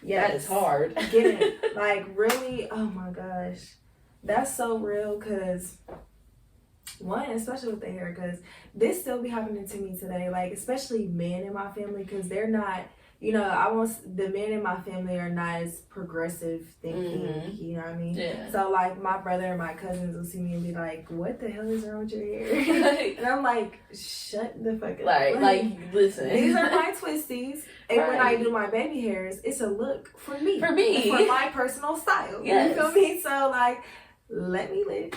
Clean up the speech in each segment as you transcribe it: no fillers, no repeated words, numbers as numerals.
Yes. That is hard. Get it. Like, really, oh my gosh. That's so real, because one, especially with the hair, because this still be happening to me today, like, especially men in my family, because they're not, you know, the men in my family are not as progressive thinking, you know what I mean? Yeah. So, like, my brother and my cousins will see me and be like, what the hell is wrong with your hair? And I'm like, shut the fuck up. Like, listen. These are my twisties. And when I do my baby hairs, it's a look for me. For my personal style. Yes. You feel me? So, like, let me live.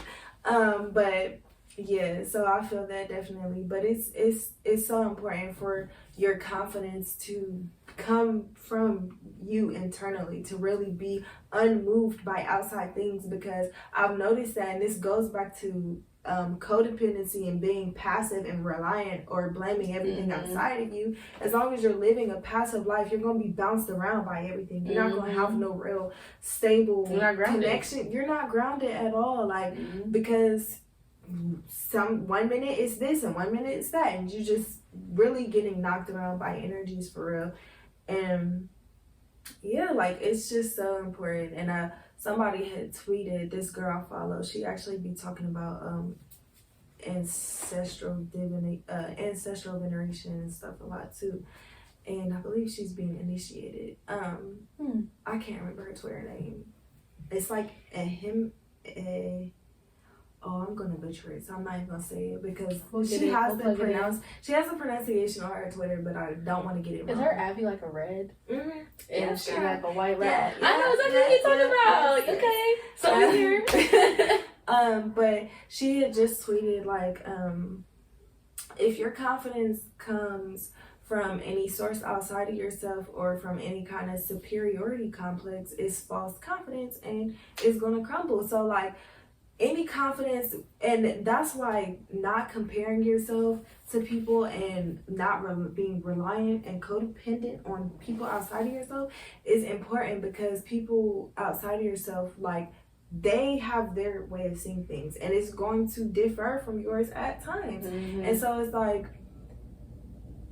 But yeah, so I feel that definitely. But it's so important for your confidence to come from you internally, to really be unmoved by outside things, because I've noticed that, and this goes back to codependency and being passive and reliant or blaming everything outside of you. As long as you're living a passive life, you're going to be bounced around by everything. You're not going to have no real stable connection. You're not grounded at all, like, because one minute it's this and 1 minute it's that, and you just really getting knocked around by energies for real. And yeah, like, it's just so important. And somebody had tweeted, this girl I follow, she actually be talking about ancestral veneration and stuff a lot too. And I believe she's being initiated. I can't remember her Twitter name. It's like I'm gonna butcher it, so I'm not even gonna say it, because she has a pronunciation on her Twitter, but I don't want to get it wrong. Is her Abby like a red? Mm-hmm. And she like a white red? Yeah, I know exactly what you're talking about. Okay, so here. But she had just tweeted, like, if your confidence comes from any source outside of yourself or from any kind of superiority complex, it's false confidence and it's gonna crumble. So, like, any confidence, and that's why not comparing yourself to people and not being reliant and codependent on people outside of yourself is important, because people outside of yourself, like, they have their way of seeing things, and it's going to differ from yours at times. And so it's like,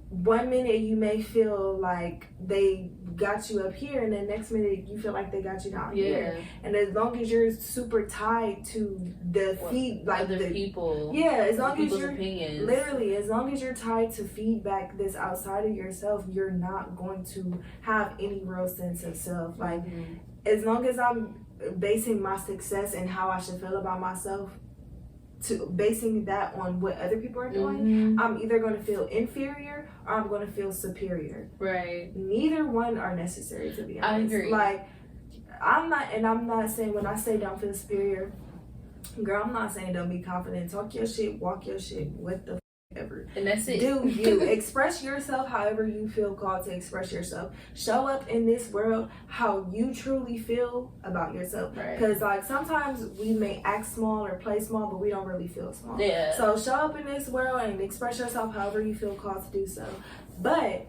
1 minute you may feel like they got you up here, and then next minute you feel like they got you down here. And as long as you're super tied to the people, as long as you're opinions. Literally, as long as you're tied to feedback that's outside of yourself, you're not going to have any real sense of self. Like, as long as I'm basing my success and how I should feel about myself, to basing that on what other people are doing, I'm either going to feel inferior or I'm going to feel superior. Right. Neither one are necessary, to be honest. I agree. Like, I'm not saying, when I say don't feel superior, girl, I'm not saying don't be confident. Talk your shit, walk your shit, what the ever. And that's it. Do you express yourself however you feel called to express yourself. Show up in this world how you truly feel about yourself. Because, like, sometimes we may act small or play small, but we don't really feel small. Yeah. So show up in this world and express yourself however you feel called to do so. But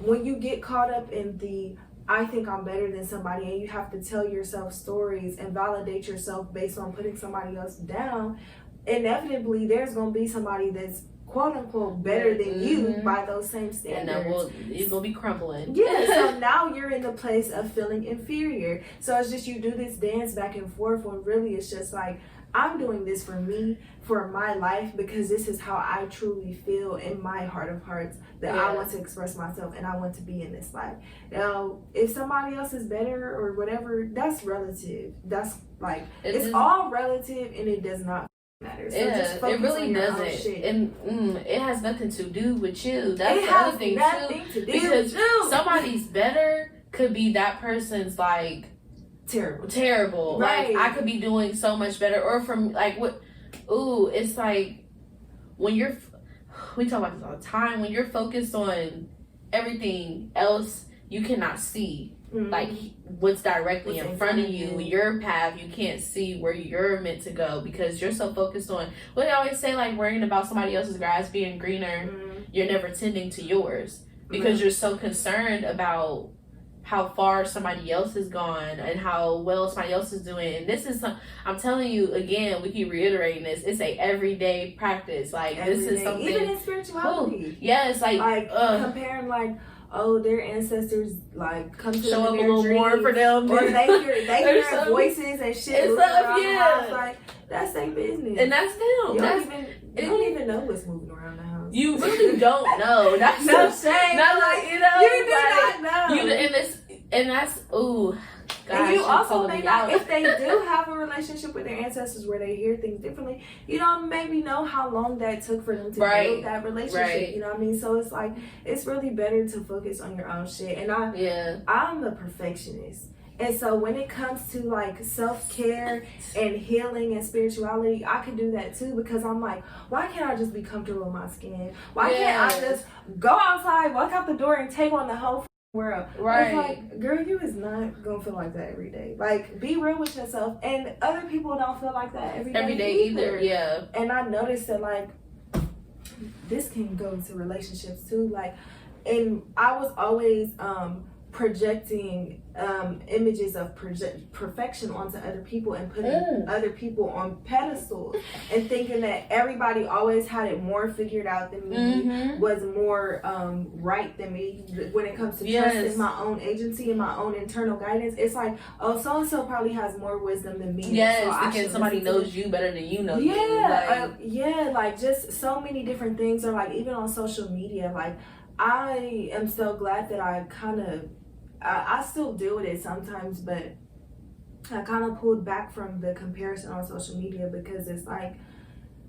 when you get caught up in the I think I'm better than somebody, and you have to tell yourself stories and validate yourself based on putting somebody else down, inevitably there's going to be somebody that's quote unquote better than you by those same standards. And it's going to be crumbling. Yeah, so now you're in the place of feeling inferior. So it's just, you do this dance back and forth when really it's just like, I'm doing this for me, for my life, because this is how I truly feel in my heart of hearts, that I want to express myself and I want to be in this life. Now, if somebody else is better or whatever, that's relative. That's like, it's all relative, and it does not matter. So just it really doesn't. And it has nothing to do with you. That's the other thing too. Because somebody's better could be that person's like terrible. Right. Like, I could be doing so much better, or from like it's like when we talk about this all the time, when you're focused on everything else you cannot see, like what's directly in front of you, your path, you can't see where you're meant to go, because you're so focused on what I always say, like worrying about somebody else's grass being greener. You're never tending to yours, because you're so concerned about how far somebody else has gone and how well somebody else is doing. And this is I'm telling you again, we keep reiterating this, it's a everyday practice. Like, this is something, even in spirituality. Yeah, it's like comparing, like, oh, their ancestors like come to show them up a in their little more dreams, for them, or they hear some- voices and shit it's moving up, around yeah. the house. Like, that's their business. and that's them. You That's don't even know what's moving around the house. you really don't know. That's no the- shame. not Like, like, you know, you do like, not know. you and that's ooh. Gosh, And you also may not, out. if they do have a relationship with their ancestors where they hear things differently, you don't maybe know how long that took for them to build that relationship. Right. You know what I mean? So it's like, it's really better to focus on your own shit. And I'm a perfectionist. And so when it comes to like self-care and healing and spirituality, I can do that too, because I'm like, why can't I just be comfortable in my skin? Why can't I just go outside, walk out the door and take on the whole world? Right. It's like, girl, you is not gonna feel like that every day. Like, be real with yourself. And other people don't feel like that every day either. Yeah. And I noticed that, like, this can go into relationships too. Like, and I was always projecting images of perfection onto other people and putting other people on pedestals and thinking that everybody always had it more figured out than me, was more right than me when it comes to trust in my own agency and my own internal guidance. It's like, oh, so-and-so probably has more wisdom than me. Yes, so because somebody knows you better than you know you. Like just so many different things. Or like even on social media, like I am so glad that I still deal with it sometimes, but I kind of pulled back from the comparison on social media, because it's like,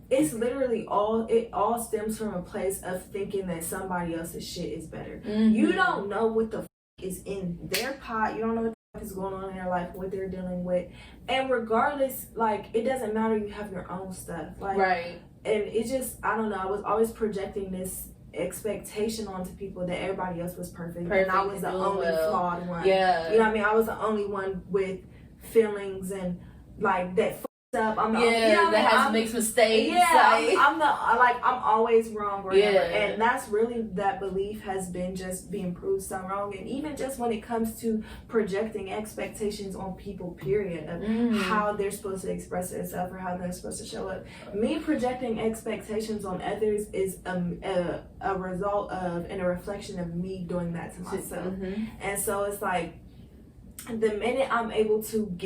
it's literally it all stems from a place of thinking that somebody else's shit is better. You don't know what the is in their pot. You don't know what the is going on in their life, what they're dealing with. And regardless, like, it doesn't matter, you have your own stuff. Like, right. And it just, I don't know, I was always projecting this expectation onto people that everybody else was perfect and I was the only flawed one. Yeah. You know what I mean? I was the only one with feelings and like that up. I'm the only, you know, that makes mistakes. Yeah, like, I'm always wrong or whatever. And that's really, that belief has been just being proved so wrong. And even just when it comes to projecting expectations on people, period, of how they're supposed to express themselves or how they're supposed to show up. Me projecting expectations on others is a result of and a reflection of me doing that to myself. And so it's like, the minute I'm able to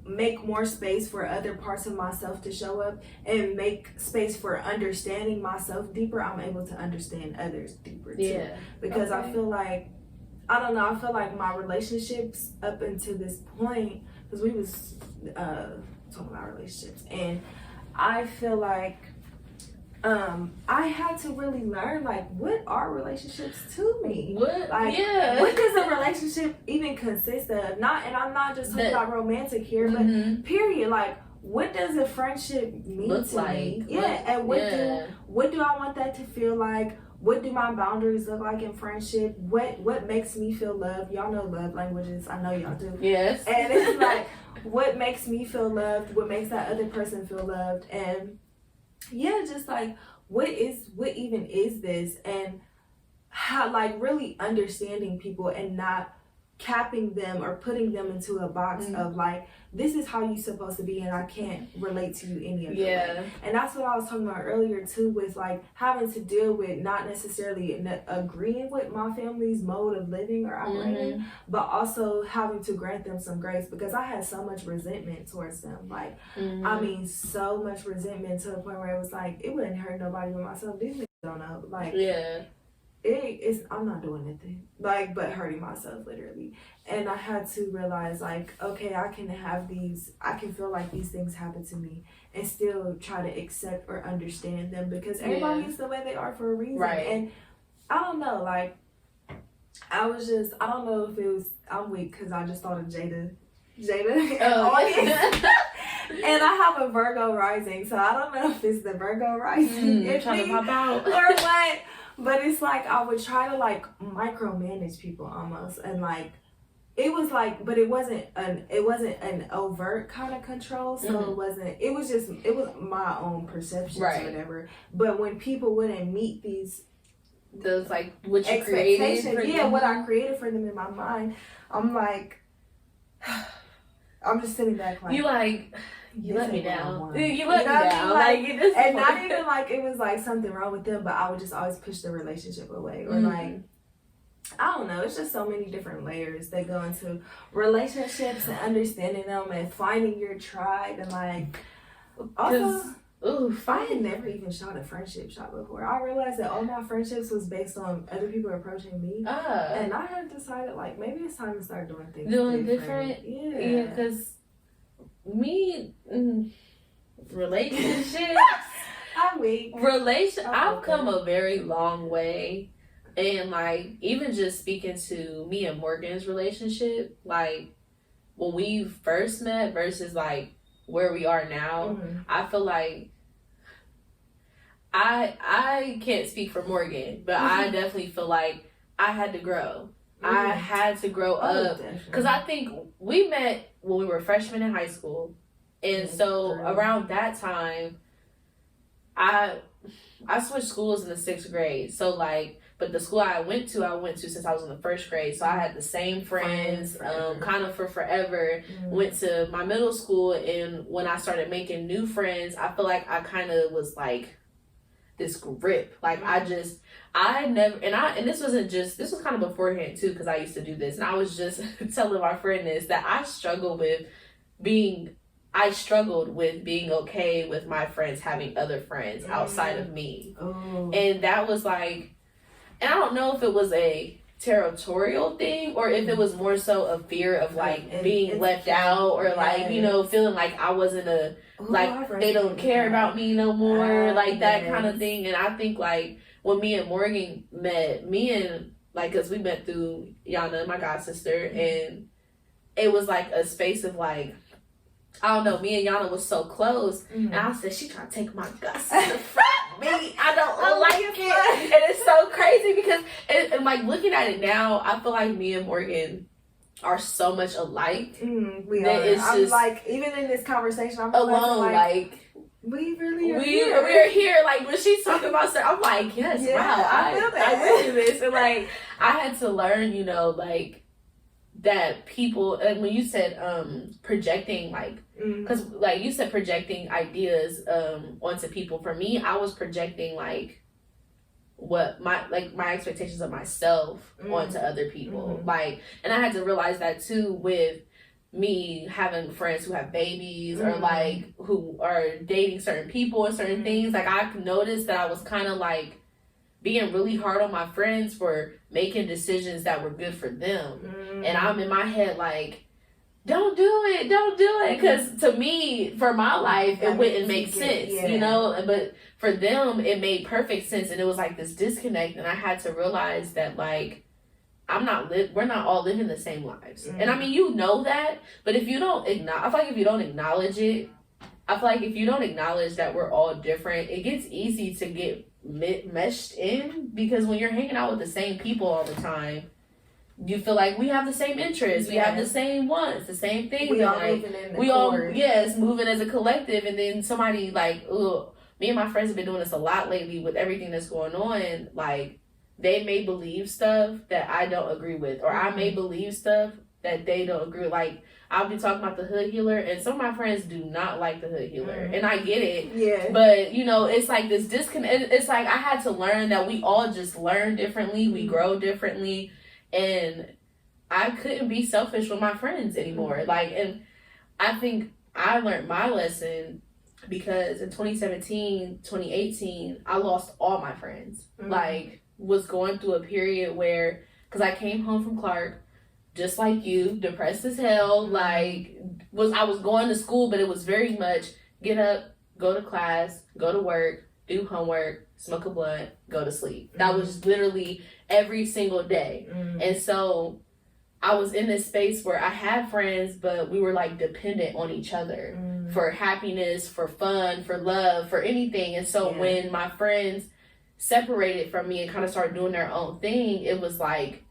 make more space for other parts of myself to show up and make space for understanding myself deeper, I'm able to understand others deeper too. Because I feel like, I don't know, I feel like my relationships up until this point, because we was talking about relationships, and I feel like I had to really learn, like, what are relationships to me? What does a relationship even consist of? And I'm not just talking about romantic here, but period. Like, what does a friendship mean to me? And what do I want that to feel like? What do my boundaries look like in friendship? What makes me feel loved? Y'all know love languages. I know y'all do. Yes. And it's like, what makes me feel loved? What makes that other person feel loved? And just like, what even is this? And how, like, really understanding people and not capping them or putting them into a box of like, this is how you're supposed to be and I can't relate to you any other way. And that's what I was talking about earlier too, with like having to deal with not necessarily agreeing with my family's mode of living or operating, but also having to grant them some grace, because I had so much resentment towards them. Like, I mean, so much resentment to the point where it was like, it wouldn't hurt nobody but myself. These niggas don't know. Like, I'm not doing anything, like, but hurting myself, literally. And I had to realize, like, okay, I can feel like these things happen to me and still try to accept or understand them, because everybody is the way they are for a reason. Right. And I don't know, like, I don't know if it was, I'm weak because I just thought of Jada audience. And I have a Virgo rising, so I don't know if it's the Virgo rising trying to pop out or what. But it's like, I would try to like micromanage people almost, and like, it was like, but it wasn't an overt kind of control. So it was my own perceptions or whatever. But when people wouldn't meet those like what you created, what I created for them in my mind, I'm like, I'm just sitting back like, you let me down. You let me down. Like, and not even like it was like something wrong with them, but I would just always push the relationship away, or like, I don't know. It's just so many different layers that go into relationships and understanding them and finding your tribe and like also. I had never even shot a friendship shot before. I realized that all my friendships was based on other people approaching me, and I had decided like maybe it's time to start doing things different. Yeah, because me relationships. I'm weak. I've come a very long way. And like even just speaking to me and Morgan's relationship, like when we first met versus like where we are now, I feel like I can't speak for Morgan, but I definitely feel like I had to grow. I had to grow up because I think we met when we were freshmen in high school, and so around that time, I switched schools in the 6th grade. So like. But the school I went to since I was in the 1st grade. So I had the same friends, kind of for forever. Went to my middle school, and when I started making new friends, I feel like I kind of was like this grip. Like I never, and this was kind of beforehand too, because I used to do this, and I was just telling my friend this, that I struggled with being okay with my friends having other friends outside of me, and that was like. And I don't know if it was a territorial thing or if it was more so a fear of like being left out or like, you know, feeling like I wasn't they don't care about me no more, like that kind of thing. And I think like when me and Morgan met, cause we met through Yana, my god sister, and it was like a space of like, I don't know, me and Yana was so close, and I said, she trying to take my guts from me. I don't like it. And it's so crazy because, and like looking at it now, I feel like me and Morgan are so much alike. We are. I'm like, even in this conversation, I'm alone, like we really are we're here. Like when she's talking about stuff, I'm like, yes, wow, I feel that. I went through this. And like, I had to learn, you know, like, that people, and when you said projecting, like, because like you said projecting ideas onto people, for me I was projecting like what my expectations of myself onto other people, like, and I had to realize that too with me having friends who have babies or like who are dating certain people and certain things. Like I've noticed that I was kind of like being really hard on my friends for making decisions that were good for them. And I'm in my head like, don't do it. Because to me, for my life, it wouldn't make sense, you know? But for them, it made perfect sense. And it was like this disconnect. And I had to realize that like, we're not all living the same lives. And I mean, you know that, but if you don't I feel like if you don't acknowledge it, I feel like if you don't acknowledge that we're all different, it gets easy to get meshed in, because when you're hanging out with the same people all the time, you feel like we have the same interests, we have the same wants, the same things. We all moving as a collective, and then somebody like, me and my friends have been doing this a lot lately with everything that's going on. Like they may believe stuff that I don't agree with, or I may believe stuff that they don't agree with. Like I'll be talking about the hood healer, and some of my friends do not like the hood healer, and I get it. But you know, it's like this disconnect. It's like I had to learn that we all just learn differently, we grow differently, and I couldn't be selfish with my friends anymore. Like, and I think I learned my lesson because in 2017, 2018, I lost all my friends. Like, was going through a period where, because I came home from Clark, just like you, depressed as hell. Like, I was going to school, but it was very much get up, go to class, go to work, do homework, smoke a blunt, go to sleep. That was literally every single day. And so I was in this space where I had friends, but we were like dependent on each other for happiness, for fun, for love, for anything. And so when my friends separated from me and kind of started doing their own thing, it was like,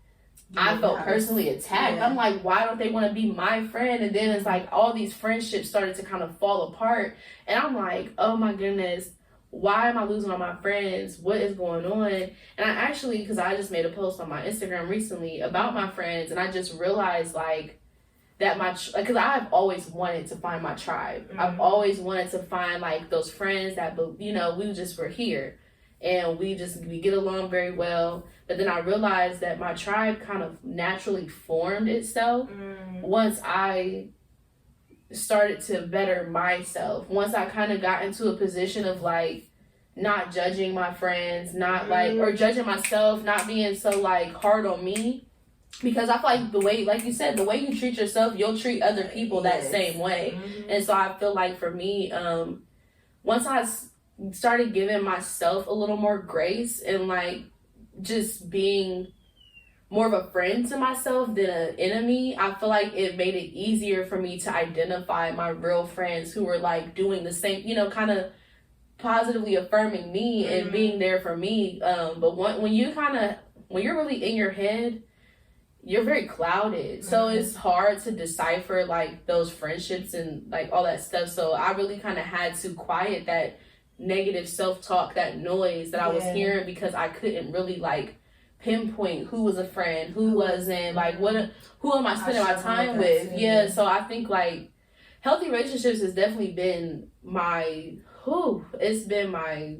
I felt personally attacked. I'm like, why don't they want to be my friend? And then it's like all these friendships started to kind of fall apart. And I'm like, oh my goodness, why am I losing all my friends? What is going on? And I actually, because I just made a post on my Instagram recently about my friends, and I just realized like that because I've always wanted to find my tribe. I've always wanted to find like those friends that, you know, we just were here. and we get along very well. But then I realized that my tribe kind of naturally formed itself once I started to better myself. Once I kind of got into a position of like not judging my friends, not like, or judging myself, not being so like hard on me. Because I feel like the way, like you said, the way you treat yourself, you'll treat other people that same way. And so I feel like for me, once I started giving myself a little more grace and like just being more of a friend to myself than an enemy, I feel like it made it easier for me to identify my real friends who were like doing the same, you know, kind of positively affirming me and being there for me. But when you're really in your head, you're very clouded. So it's hard to decipher like those friendships and like all that stuff. So I really kind of had to quiet that negative self-talk, that noise that I was hearing, because I couldn't really like pinpoint who was a friend, who wasn't, like who am I spending my time with. So I think like healthy relationships has definitely been it's been my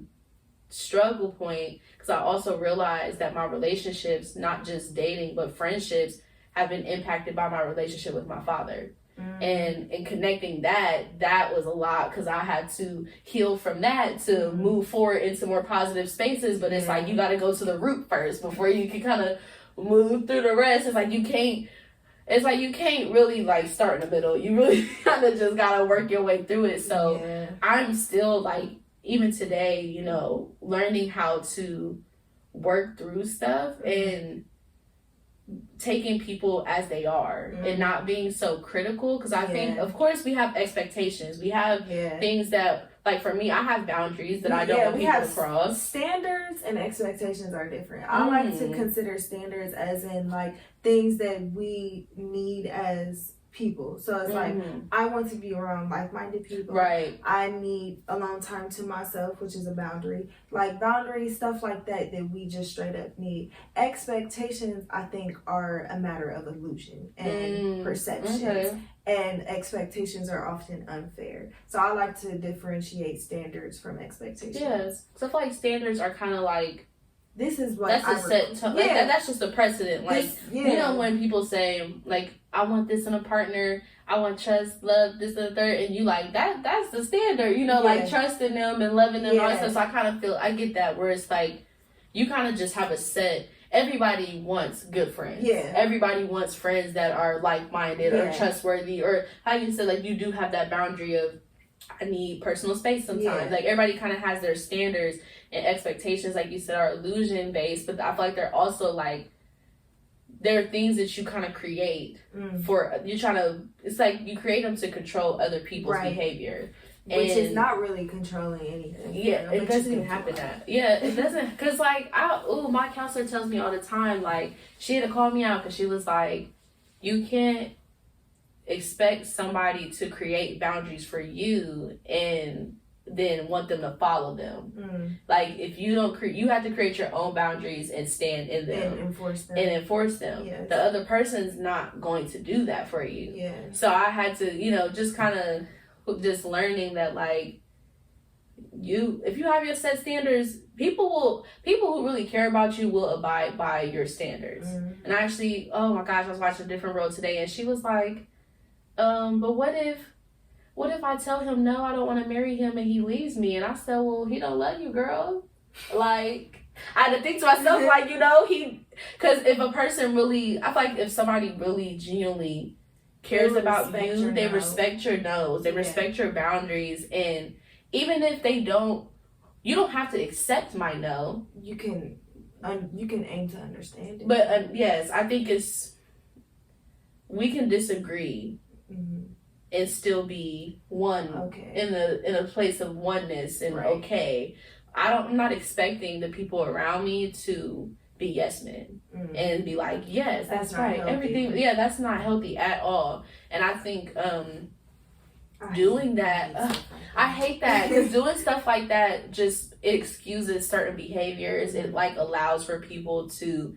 struggle point, because I also realized that my relationships, not just dating but friendships, have been impacted by my relationship with my father. And connecting that was a lot, because I had to heal from that to move forward into more positive spaces. But it's like you got to go to the root first before you can kind of move through the rest. It's like you can't really like start in the middle. You really kind of just gotta work your way through it. So I'm still like, even today, you know, learning how to work through stuff and taking people as they are and not being so critical. Because I think, of course, we have expectations. We have things that, like for me, I have boundaries that I don't want people to cross. Standards and expectations are different. I like to consider standards as in like things that we need as people. So it's like, I want to be around like-minded people. Right. I need alone time to myself, which is a boundary. Like boundaries, stuff like that we just straight up need. Expectations, I think, are a matter of illusion and perceptions. And expectations are often unfair. So I like to differentiate standards from expectations. Yes. So I feel like standards are kind of like, this is what that's a set tone. Like that's just a precedent. Like you know, when people say like, I want this in a partner, I want trust, love, this and the third, and you like that's the standard, you know, like trusting them and loving them and all that stuff. So I kind of feel, I get that, where it's like you kind of just have a set. Everybody wants good friends. Everybody wants friends that are like-minded or trustworthy, or how you said, like you do have that boundary of, I need personal space sometimes. Like everybody kind of has their standards and expectations, like you said, are illusion based, but I feel like they're also like, there are things that you kind of create for, you're trying to, it's like you create them to control other people's behavior. Which is not really controlling anything. It doesn't even happen that. It doesn't, because like, my counselor tells me all the time, like, she had to call me out because she was like, you can't expect somebody to create boundaries for you and then want them to follow them. Like if you don't you have to create your own boundaries and stand in them and enforce them. The other person's not going to do that for you. So I had to, you know, just kind of just learning that like if you have your set standards, people who really care about you will abide by your standards. And actually, oh my gosh, I was watching A Different Road today, and she was like, but what if I tell him no, I don't want to marry him, and he leaves me? And I said, well, he don't love you, girl. Like, I had to think to myself, like, you know, because if a person really, I feel like if somebody really genuinely cares about you, they respect your no's, they respect your boundaries, and even if they don't, you don't have to accept my no. You can aim to understand it. But yes, I think we can disagree and still be one in a place of oneness and I'm not expecting the people around me to be yes men and be like, yes, that's right, healthy. Everything. That's not healthy at all. And I think doing that, I hate that, because doing stuff like that just excuses certain behaviors. It like allows for people to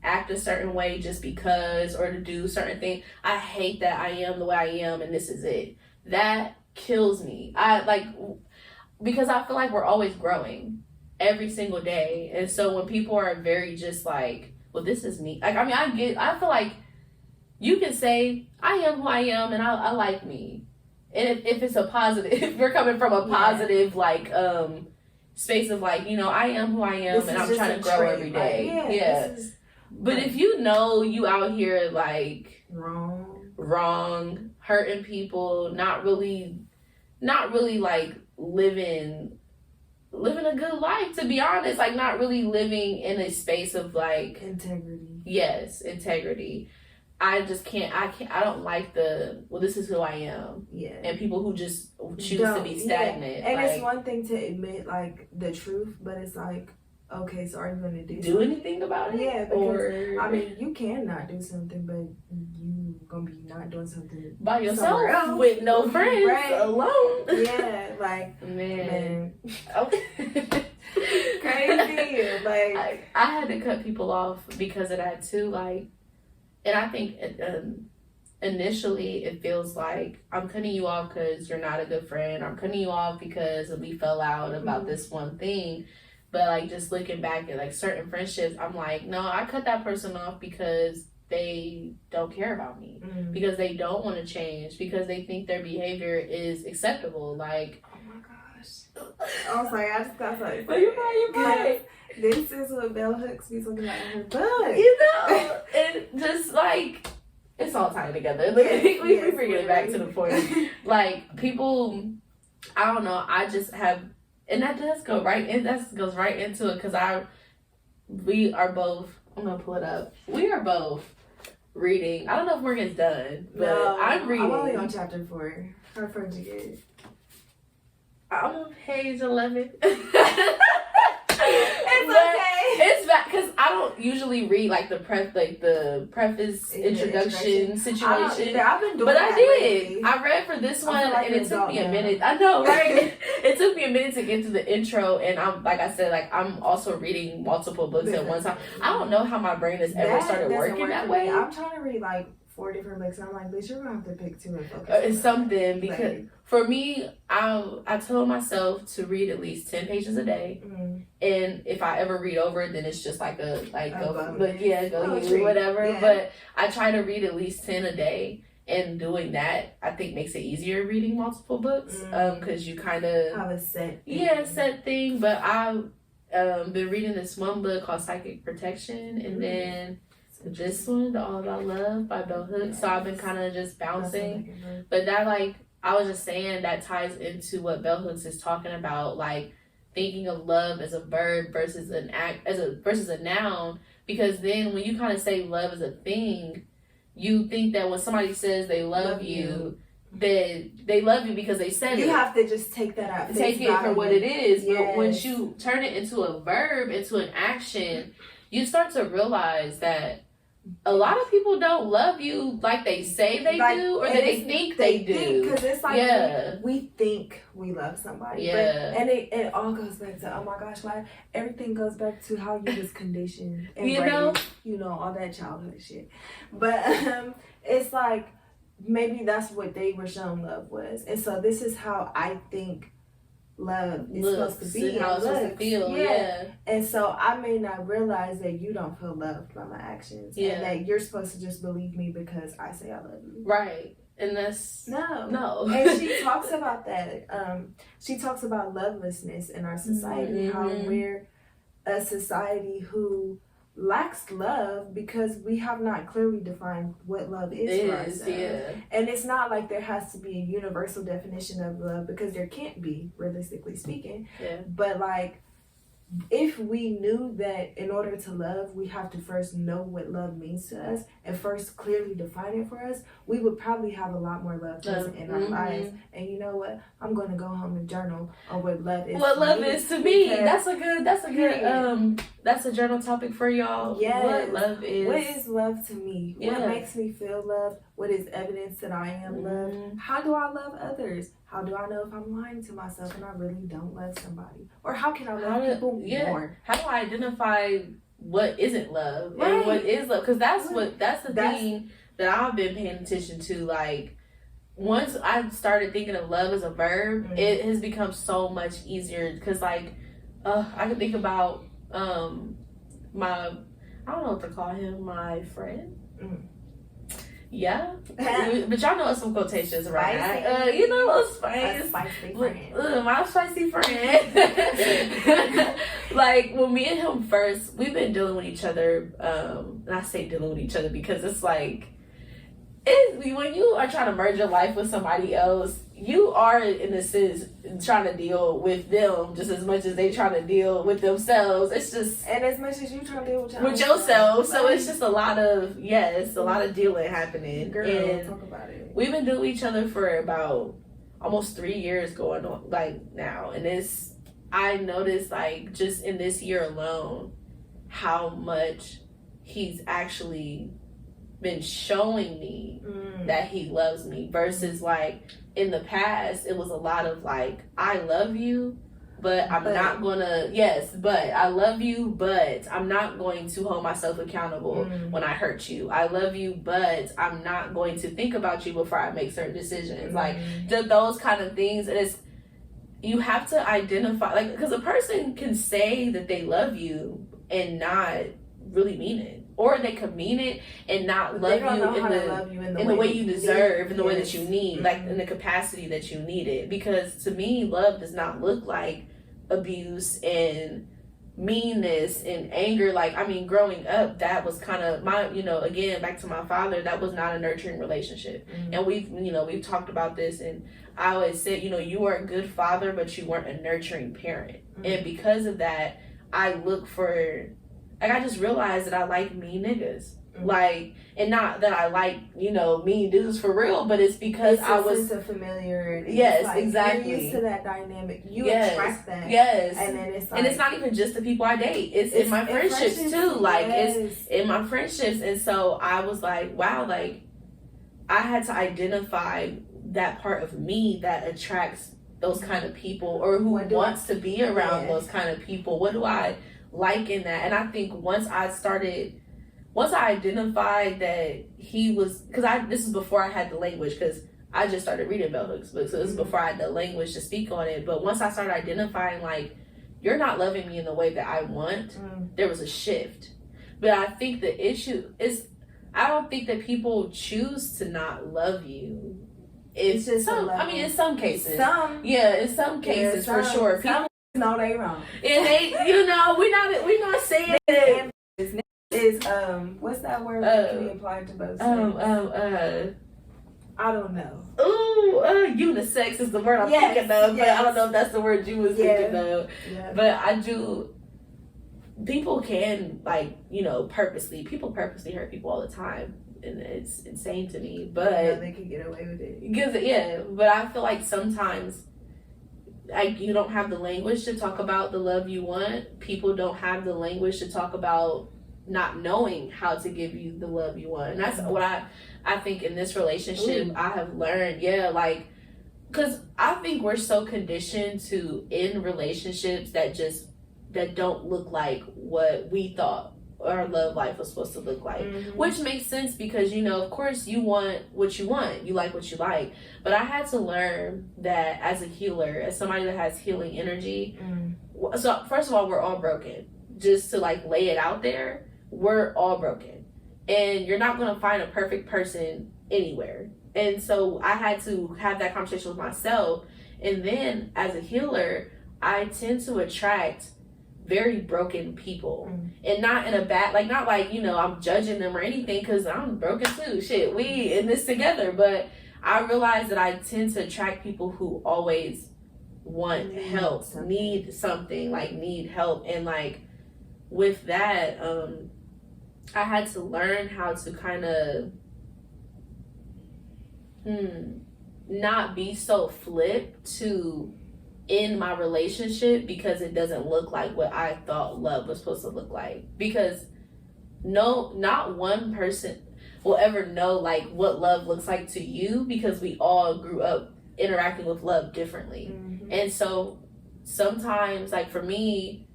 act a certain way just because, or to do certain things. I hate that. I am the way I am and this is it. That kills me. Because I feel like we're always growing. every single day. And so when people are very just like, well, this is me. Like, I mean, I feel like you can say, I am who I am and I like me. And if it's a positive, if you're coming from a positive, like, space of like, you know, I am who I am and I'm trying to grow every day. Like, but if you know you out here like wrong, hurting people, not really like living a good life, to be honest, like not really living in a space of like integrity. Yes, integrity. I don't like well, this is who I am. Yeah. And people who just choose to be stagnant. Yeah. And like, it's one thing to admit like the truth, but it's like, okay, so are you gonna do anything about it? Yeah, because I mean, you can not do something, but you gonna be not doing something by yourself with no friends, alone. Yeah, like man. Okay. Crazy. Like I had to cut people off because of that too. Like, and I think initially it feels like I'm cutting you off because you're not a good friend. I'm cutting you off because we fell out about this one thing. But like just looking back at like certain friendships, I'm like, no, I cut that person off because they don't care about me, because they don't want to change, because they think their behavior is acceptable. Like, oh my gosh, I was like, I just got like, but you right. This is what Bell Hooks be talking about in her book, you know, and just like it's all tied together. Like, we bring it back to the point. Like people, I don't know. I just have. And that does go right in. That goes right into it because we are both. I'm gonna pull it up. We are both reading. I don't know if Morgan's done, but no, I'm reading. I'm only on chapter 4. How far did you get? I'm on page 11. It's okay. It's bad because I don't usually read like the preface introduction situation. I've been doing but that I did. Lately. I read for this one, like, and it took me a minute. I know, right? It took me a minute to get to the intro, and I'm like I said, like I'm also reading multiple books at one time. I don't know how my brain has ever started working that way. I'm trying to read like 4 different books, and I'm like, bitch, you're gonna have to pick 2 and focus. It's something because for me, I told myself to read at least 10 pages a day, and if I ever read over it, then it's just like go whatever. Yeah. But I try to read at least 10 a day, and doing that I think makes it easier reading multiple books because you kind of have a set thing. But I've been reading this one book called Psychic Protection, and then this one, All About Love by Bell Hooks. So I've been kind of just bouncing, but that like I was just saying that ties into what Bell Hooks is talking about, like thinking of love as a verb versus versus a noun. Because then when you kind of say love as a thing, you think that when somebody says they love you, that they love you because they said it. You have to just take that out. Take it for what it is. Yes. But once you turn it into a verb, into an action, you start to realize that a lot of people don't love you like they say they do, or that they think they do. Because it's like we think we love somebody. Yeah. But, and it all goes back to, oh my gosh, why everything goes back to how you was conditioned and raised, all that childhood shit. But it's like maybe that's what they were shown love was. And so this is how I think love is supposed to be, how it's supposed to feel. Yeah. And so I may not realize that you don't feel loved by my actions, and that you're supposed to just believe me because I say I love you. Right. And that's no. And she talks about that. She talks about lovelessness in our society, how we're a society who lacks love because we have not clearly defined what love is for ourselves. Yeah. And it's not like there has to be a universal definition of love, because there can't be, realistically speaking. Yeah. But like, if we knew that in order to love, we have to first know what love means to us and first clearly define it for us, we would probably have a lot more love present in our lives. And you know what? I'm going to go home and journal on what love is. What love is to me. That's a good. That's a journal topic for y'all. Yes. What love is. What is love to me? Yeah. What makes me feel loved? What is evidence that I am loved? How do I love others? How do I know if I'm lying to myself and I really don't love somebody? Or how can I love people more? How do I identify what isn't love and what is love? Because that's the thing that I've been paying attention to. Like, once I started thinking of love as a verb, it has become so much easier. Because like I can think about my, I don't know what to call him, my friend. Yeah, but y'all know some quotations around that. You know, those spicy friend. My spicy friend. Like when me and him first, we've been dealing with each other. And I say dealing with each other because it's like, when you are trying to merge your life with somebody else, you are in a sense trying to deal with them just as much as they trying to deal with themselves. It's just, and as much as you trying to deal with yourself. So it's just a lot of dealing happening. Girl, and talk about it. We've been dealing with each other for about almost 3 years going on now, and I noticed just in this year alone how much he's actually been showing me that he loves me versus in the past it was a lot of I love you but I'm not gonna but I love you but I'm not going to hold myself accountable when I hurt you. I love you but I'm not going to think about you before I make certain decisions. Those kind of things. And you have to identify because a person can say that they love you and not really mean it. Or they could mean it and not love you in the way you deserve, in the way that you need, in the capacity that you need it. Because to me, love does not look like abuse and meanness and anger. Growing up, that was kind of my, again, back to my father, that was not a nurturing relationship. And we've talked about this, and I always said, you were a good father, but you weren't a nurturing parent. And because of that, I look for, I just realized that I like mean niggas. And not that I like, mean dudes for real, but it's because I was a familiarity. Yes, exactly. You're used to that dynamic. You attract that. Yes. And then it's and it's not even just the people I date. It's in my friendships too. It's in my friendships. And so I was like, wow, I had to identify that part of me that attracts those kind of people, or who wants to be around those kind of people. What do I like in that? And I think once I identified that he was, this is before I had the language, because I just started reading Bell Hooks books, so this is before I had the language to speak on it. But once I started identifying you're not loving me in the way that I want, there was a shift. But I think the issue is, I don't think that people choose to not love you. It's just in some cases. In some cases, for sure. People know they wrong. And they, we're not saying it. Is what's that word that can be applied to both sexes? I don't know. Unisex is the word I'm thinking of, but I don't know if that's the word you was thinking of. Yeah. But I do. People can people purposely hurt people all the time, and it's insane to me. But they can get away with it. But I feel like sometimes you don't have the language to talk about the love you want. People don't have the language to talk about not knowing how to give you the love you want. And that's what I think in this relationship I have learned. Because I think we're so conditioned to end relationships that don't look like what we thought our love life was supposed to look like. Which makes sense because, of course you want what you want. You like what you like. But I had to learn that as a healer, as somebody that has healing energy. So first of all, we're all broken. Just to lay it out there, we're all broken. And you're not going to find a perfect person anywhere. And so I had to have that conversation with myself. And then as a healer, I tend to attract very broken people. And not in a bad, not I'm judging them or anything, because I'm broken too. Shit, we in this together. But I realized that I tend to attract people who always want help, need something, need help. And with that, I had to learn how to kind of not be so flip to end my relationship because it doesn't look like what I thought love was supposed to look like. Because not one person will ever know what love looks like to you, because we all grew up interacting with love differently. And so sometimes for me,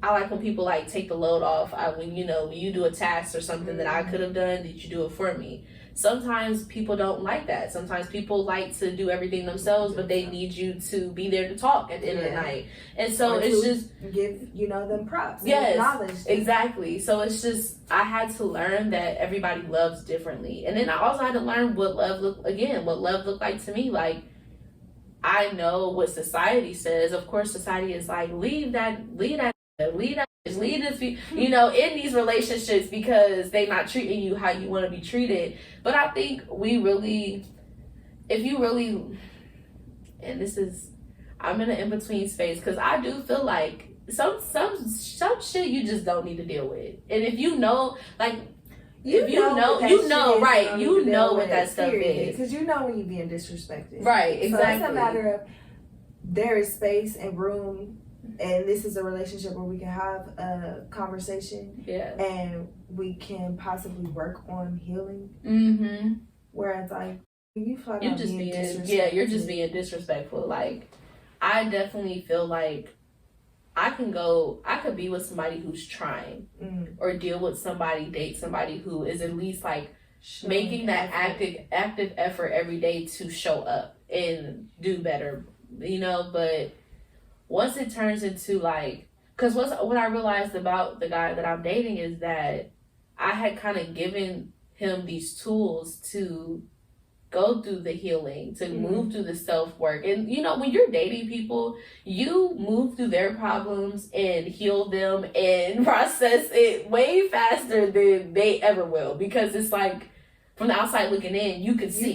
I like when people like take the load off. When you do a task or something that I could have done, did you do it for me? Sometimes people don't like that. Sometimes people like to do everything themselves, but they need you to be there to talk at the end of the night. And so it's just give them props. Yes, acknowledge exactly. So it's just I had to learn that everybody loves differently, and then I also had to learn what love looked like to me. Like, I know what society says. Of course, society is like, leave this, in these relationships because they not treating you how you want to be treated. But I think I'm in an in-between space, because I do feel like some shit you just don't need to deal with. And if you know, like, what that stuff is. Because you know when you're being disrespected. Right, exactly. So it's a matter of, there is space and room, and this is a relationship where we can have a conversation. Yeah. And we can possibly work on healing. Mm-hmm. Whereas, like, you're just being disrespectful. Like, I definitely feel like I could be with somebody who's trying, or date somebody who is at least like making that active effort every day to show up and do better, but once it turns into like, because what I realized about the guy that I'm dating is that I had kind of given him these tools to go through the healing, to move through the self-work. And when you're dating people, you move through their problems and heal them and process it way faster than they ever will, because it's like, from the outside looking in, you can see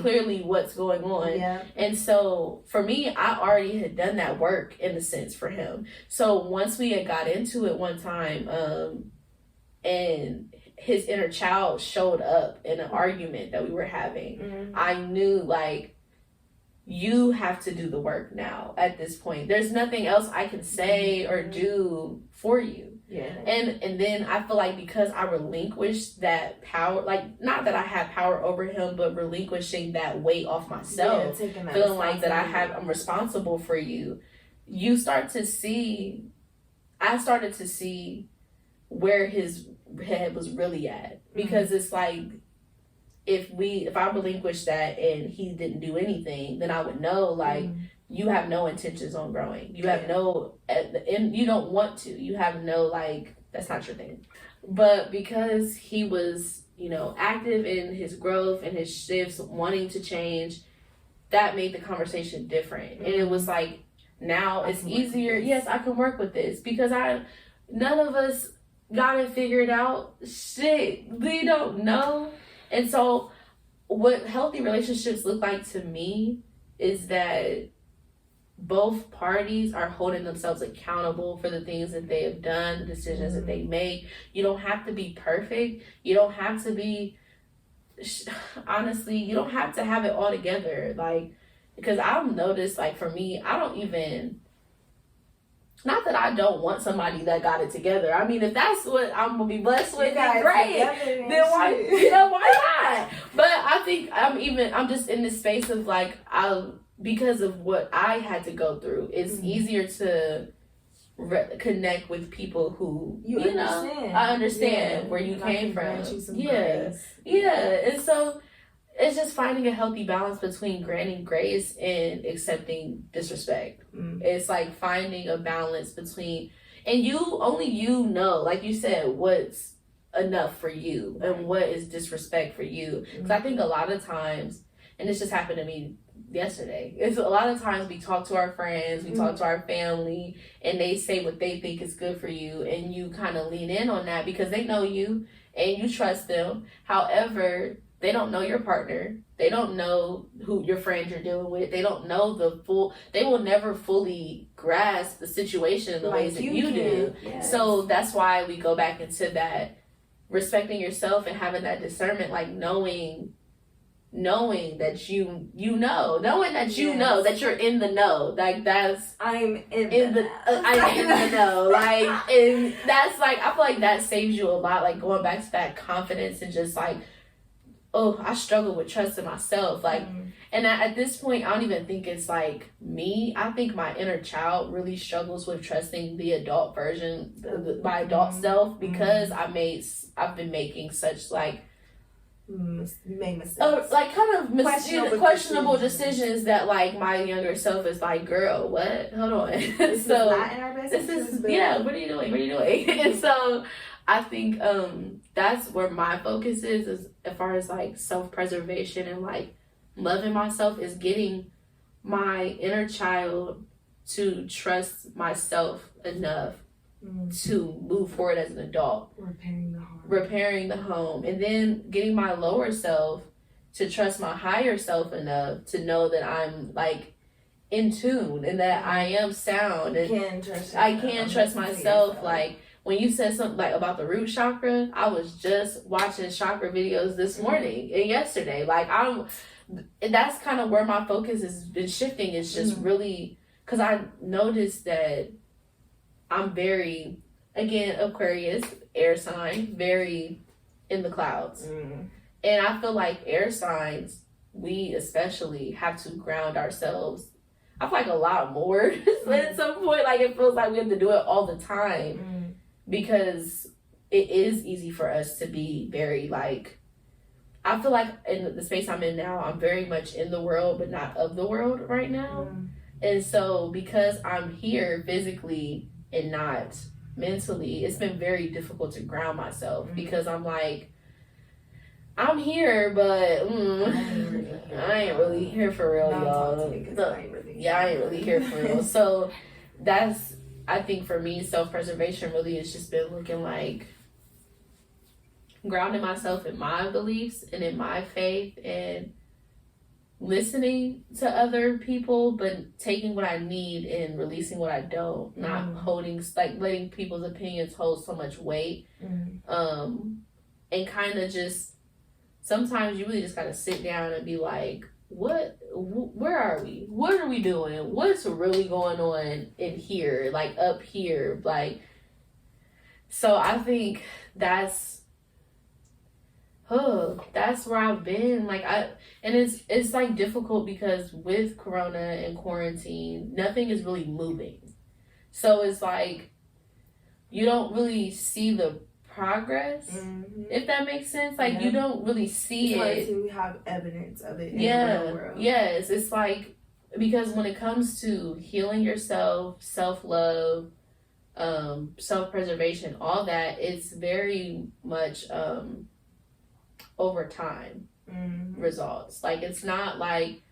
clearly what's going on. Yeah. And so for me, I already had done that work in a sense for him. So once we had got into it one time, and his inner child showed up in an argument that we were having, I knew, like, you have to do the work now at this point. There's nothing else I can say or do for you. Yeah. And then I feel like, because I relinquished that power, like, not that I have power over him, but relinquishing that weight off myself, feeling like that I'm responsible for you. I started to see where his head was really at, because it's like, if I relinquished that and he didn't do anything, then I would know, like, you have no intentions on growing. You have and you don't want to. You have no, like, that's not your thing. But because he was, active in his growth and his shifts, wanting to change, that made the conversation different. And it was like, now it's easier. Yes, I can work with this, because none of us got it figured out. Shit, we don't know. And so what healthy relationships look like to me is that both parties are holding themselves accountable for the things that they have done, the decisions that they make. You don't have to be perfect. You don't have to be, honestly, you don't have to have it all together. Like, because I've noticed, like, for me, I don't even, not that I don't want somebody that got it together. I mean, if that's what I'm gonna be blessed with, then great. Then why not? But I think I'm just in this space of, like, because of what I had to go through, it's easier to connect with people who I understand where you came from. Yeah. And so it's just finding a healthy balance between granting grace and accepting disrespect. It's like finding a balance between, and only you know, like you said, what's enough for you and what is disrespect for you. Because I think a lot of times, and this just happened to me yesterday, it's a lot of times we talk to our friends, we talk to our family, and they say what they think is good for you, and you kind of lean in on that because they know you and you trust them. However, they don't know your partner. They don't know who your friends you're dealing with. They don't know they will never fully grasp the situation in the ways that you do. Yes. So that's why we go back into that respecting yourself and having that discernment, like knowing that you know that you're in the know. Like I'm in the know. Like, and that's like, I feel like that saves you a lot. Like going back to that confidence and just like I struggle with trusting myself. Like, and at this point, I don't even think it's like me. I think my inner child really struggles with trusting the adult version, my adult self, because I've been making such like, made mistakes. Like kind of questionable decisions that like my younger self is like, girl, what? Hold on. This is not in our best interest, what are you doing? What are you doing? And so I think that's where my focus is as far as like self-preservation and like loving myself, is getting my inner child to trust myself enough to move forward as an adult. Repairing the home. And then getting my lower self to trust my higher self enough to know that I'm like in tune and that I am sound. And I can trust myself. Like when you said something like about the root chakra, I was just watching chakra videos this morning and yesterday. Like that's kind of where my focus has been shifting. It's just really, because I noticed that I'm very, again, Aquarius, air sign, very in the clouds. And I feel like air signs, we especially have to ground ourselves. I feel like a lot more. At some point, like it feels like we have to do it all the time because it is easy for us to be very like, I feel like in the space I'm in now, I'm very much in the world, but not of the world right now. And so because I'm here physically and not mentally, it's been very difficult to ground myself because I'm like, I'm here, but I ain't really here for real, y'all. I ain't really here for real. So that's, I think for me, self-preservation really has just been looking like grounding myself in my beliefs and in my faith and listening to other people, but taking what I need and releasing what I don't, not holding, like letting people's opinions hold so much weight. And kind of just, sometimes you really just gotta sit down and be like, where are we? What are we doing? What's really going on in here? Like up here, like, so I think that's where I've been. Like and it's like difficult because with Corona and quarantine, nothing is really moving. So it's like you don't really see the progress, if that makes sense. Like you don't really see it. Until we have evidence of it in the real world. Yes, it's like, because when it comes to healing yourself, self-love, self-preservation, all that, it's very much over time results. Like it's not like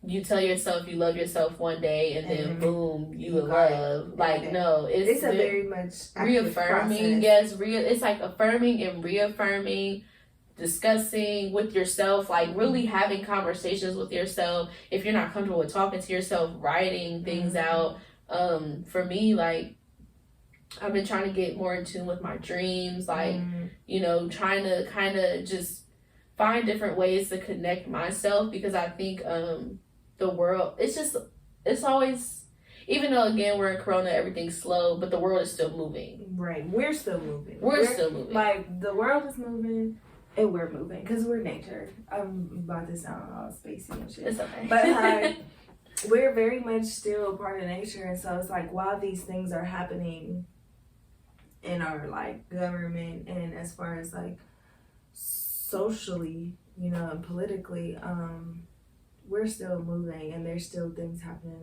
you tell yourself you love yourself one day and then boom, you in love. Like no, it's a very much reaffirming. Yes, it's like affirming and reaffirming, discussing with yourself, like really having conversations with yourself. If you're not comfortable with talking to yourself, writing things out. For me, like I've been trying to get more in tune with my dreams, like you know, trying to kind of just find different ways to connect myself, because I think the world, it's always, even though again we're in Corona, everything's slow, but the world is still moving. Right, we're still moving. We're still moving. Like the world is moving and we're moving because we're nature. I'm about to sound all spacey and shit. It's okay. But like we're very much still a part of nature, and so it's like while these things are happening in our like government and as far as like socially, you know, and politically, we're still moving and there's still things happening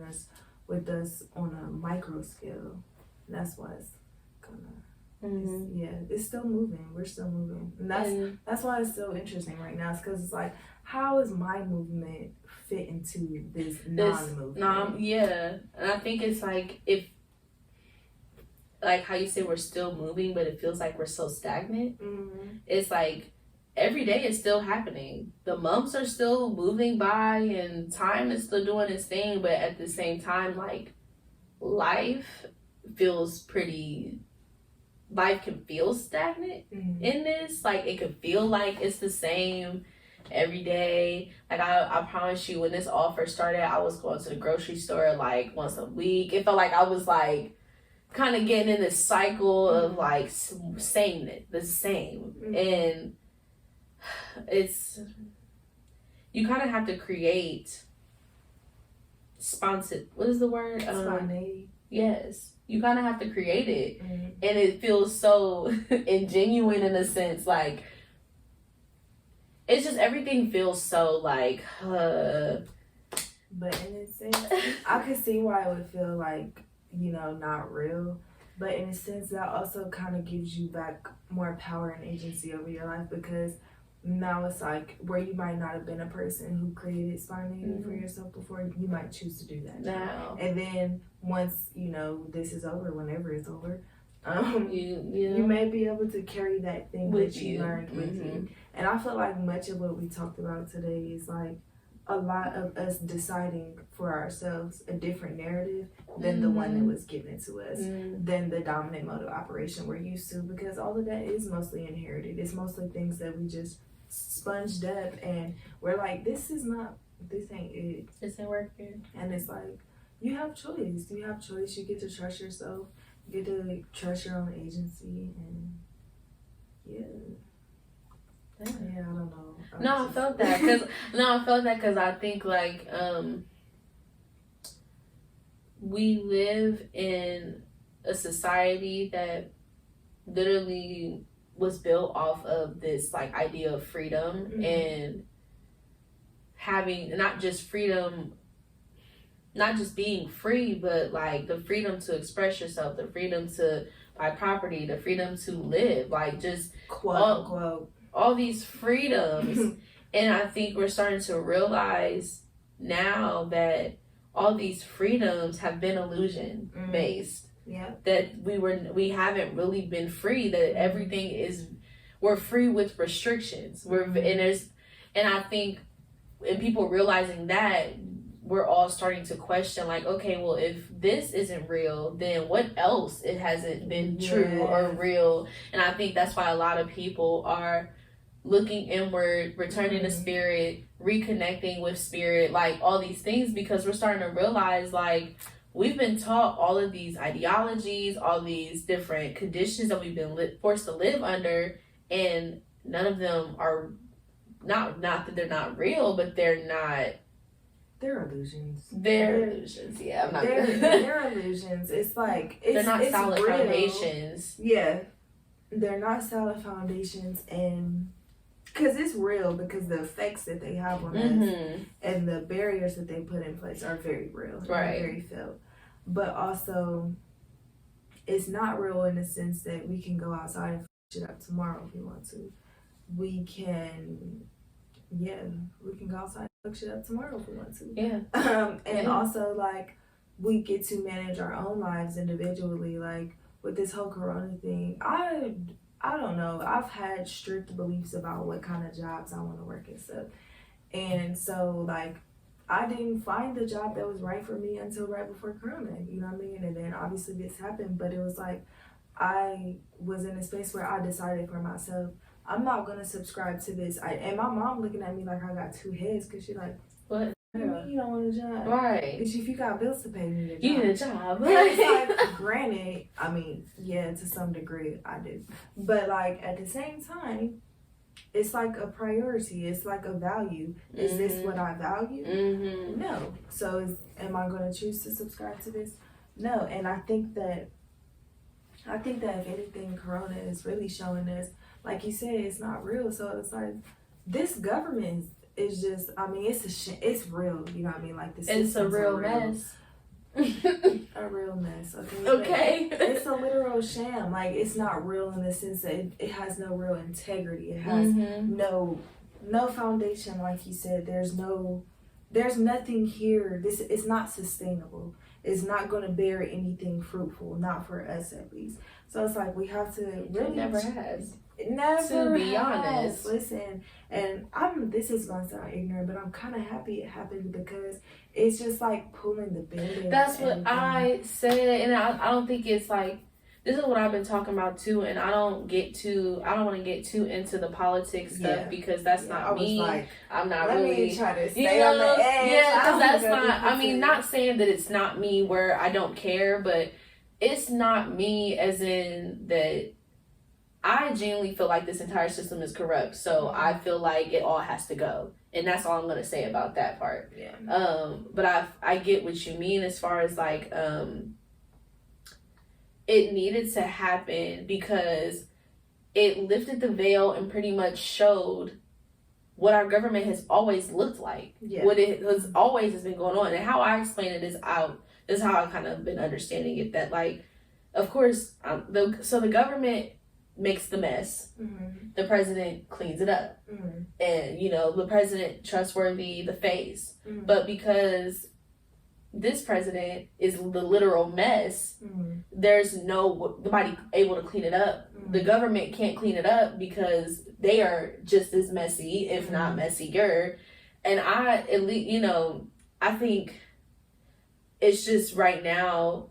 with us on a micro scale. And that's why it's it's still moving. We're still moving, and that's why it's so interesting right now. It's because it's like, how is my movement fit into this non-movement? And I think it's like, if like how you say we're still moving, but it feels like we're so stagnant. It's like every day is still happening. The months are still moving by and time is still doing its thing, but at the same time, like life can feel stagnant in this. Like it could feel like it's the same every day. Like I promise you, when this all first started, I was going to the grocery store like once a week. It felt like I was like kind of getting in this cycle of like sameness, the same. And you kind of have to create what is the word? Spontaneity. Yes. You kind of have to create it. And it feels so ingenuine in a sense. Like, it's just, everything feels so like, But in a sense, I could see why it would feel like, not real. But in a sense, that also kind of gives you back more power and agency over your life, because now it's like where you might not have been a person who created spontaneity for yourself before, you might choose to do that now. And then once, this is over, whenever it's over, you may be able to carry that thing that you learned with you. And I feel like much of what we talked about today is like a lot of us deciding for ourselves a different narrative than the one that was given to us, than the dominant mode of operation we're used to, because all of that is mostly inherited. It's mostly things that we just sponged up, and we're like, this ain't it. This ain't working. And it's like, you have choice. You get to trust yourself. You get to trust your own agency, and yeah, I don't know. I felt that because I think like we live in a society that literally was built off of this like idea of freedom and having not just freedom, not just being free, but like the freedom to express yourself, the freedom to buy property, the freedom to live, like just quote all these freedoms. And I think we're starting to realize now that all these freedoms have been illusion based. Yeah. That we haven't really been free, that everything we're free with restrictions. And I think in people realizing that, we're all starting to question like, okay, well, if this isn't real, then what else it hasn't been true or real? And I think that's why a lot of people are looking inward, returning to spirit, reconnecting with spirit, like all these things, because we're starting to realize like we've been taught all of these ideologies, all these different conditions that we've been forced to live under, and none of them are not that they're not real, but they're illusions. They're illusions. Yeah, I'm not. They're illusions. It's like they're not solid foundations. Yeah, they're not solid foundations, and because it's real, because the effects that they have on us and the barriers that they put in place are very real, right? Very felt. But also, it's not real in the sense that we can go outside and fuck it up tomorrow if we want to. We can go outside and fuck shit up tomorrow if we want to. Yeah. Also, like, we get to manage our own lives individually. Like, with this whole corona thing, I don't know. I've had strict beliefs about what kind of jobs I want to work and stuff. And so, like, I didn't find the job that was right for me until right before corona. You know what I mean? And then obviously this happened, but it was like I was in a space where I decided for myself, I'm not going to subscribe to this. And my mom looking at me like I got two heads, because she's like, what? You mean you don't want a job? Right. Bitch, if you got bills to pay, you need a job. It's like, granted, I mean, yeah, to some degree I did. But like at the same time, it's like a priority. It's like a value. Is this what I value? No. So am I going to choose to subscribe to this? No. And I think that if anything, corona is really showing us, like you said, it's not real. So it's like this government is just, I mean, it's real. You know what I mean? Like this. It's a real mess. A real mess. Okay. It's a literal sham. Like, it's not real in the sense that it has no real integrity. It has no foundation. Like you said, there's nothing here. It's not sustainable. It's not going to bear anything fruitful. Not for us, at least. So it's like we have to really. It never has. To be honest. Listen, and this is going to sound ignorant, but I'm kind of happy it happened, because it's just like pulling the band-aid. That's what I said, and I don't think it's like, this is what I've been talking about too, and I don't want to get too into the politics stuff, because that's not me. Like, I'm not really try to stay on the edge. Yeah, because that's not, I mean, not saying that it's not me where I don't care, but it's not me as in that I genuinely feel like this entire system is corrupt. So I feel like it all has to go. And that's all I'm going to say about that part. Yeah. But I get what you mean as far as like, it needed to happen because it lifted the veil and pretty much showed what our government has always looked like. Yeah. What it has always has been going on. And how I explain it is is how I kind of been understanding it, that like, of course, the government makes the mess. Mm-hmm. The president cleans it up. Mm-hmm. And, the president trustworthy, the face. Mm-hmm. But because this president is the literal mess, mm-hmm. there's nobody able to clean it up. Mm-hmm. The government can't clean it up because they are just as messy, if mm-hmm. not messier. And I think it's just right now,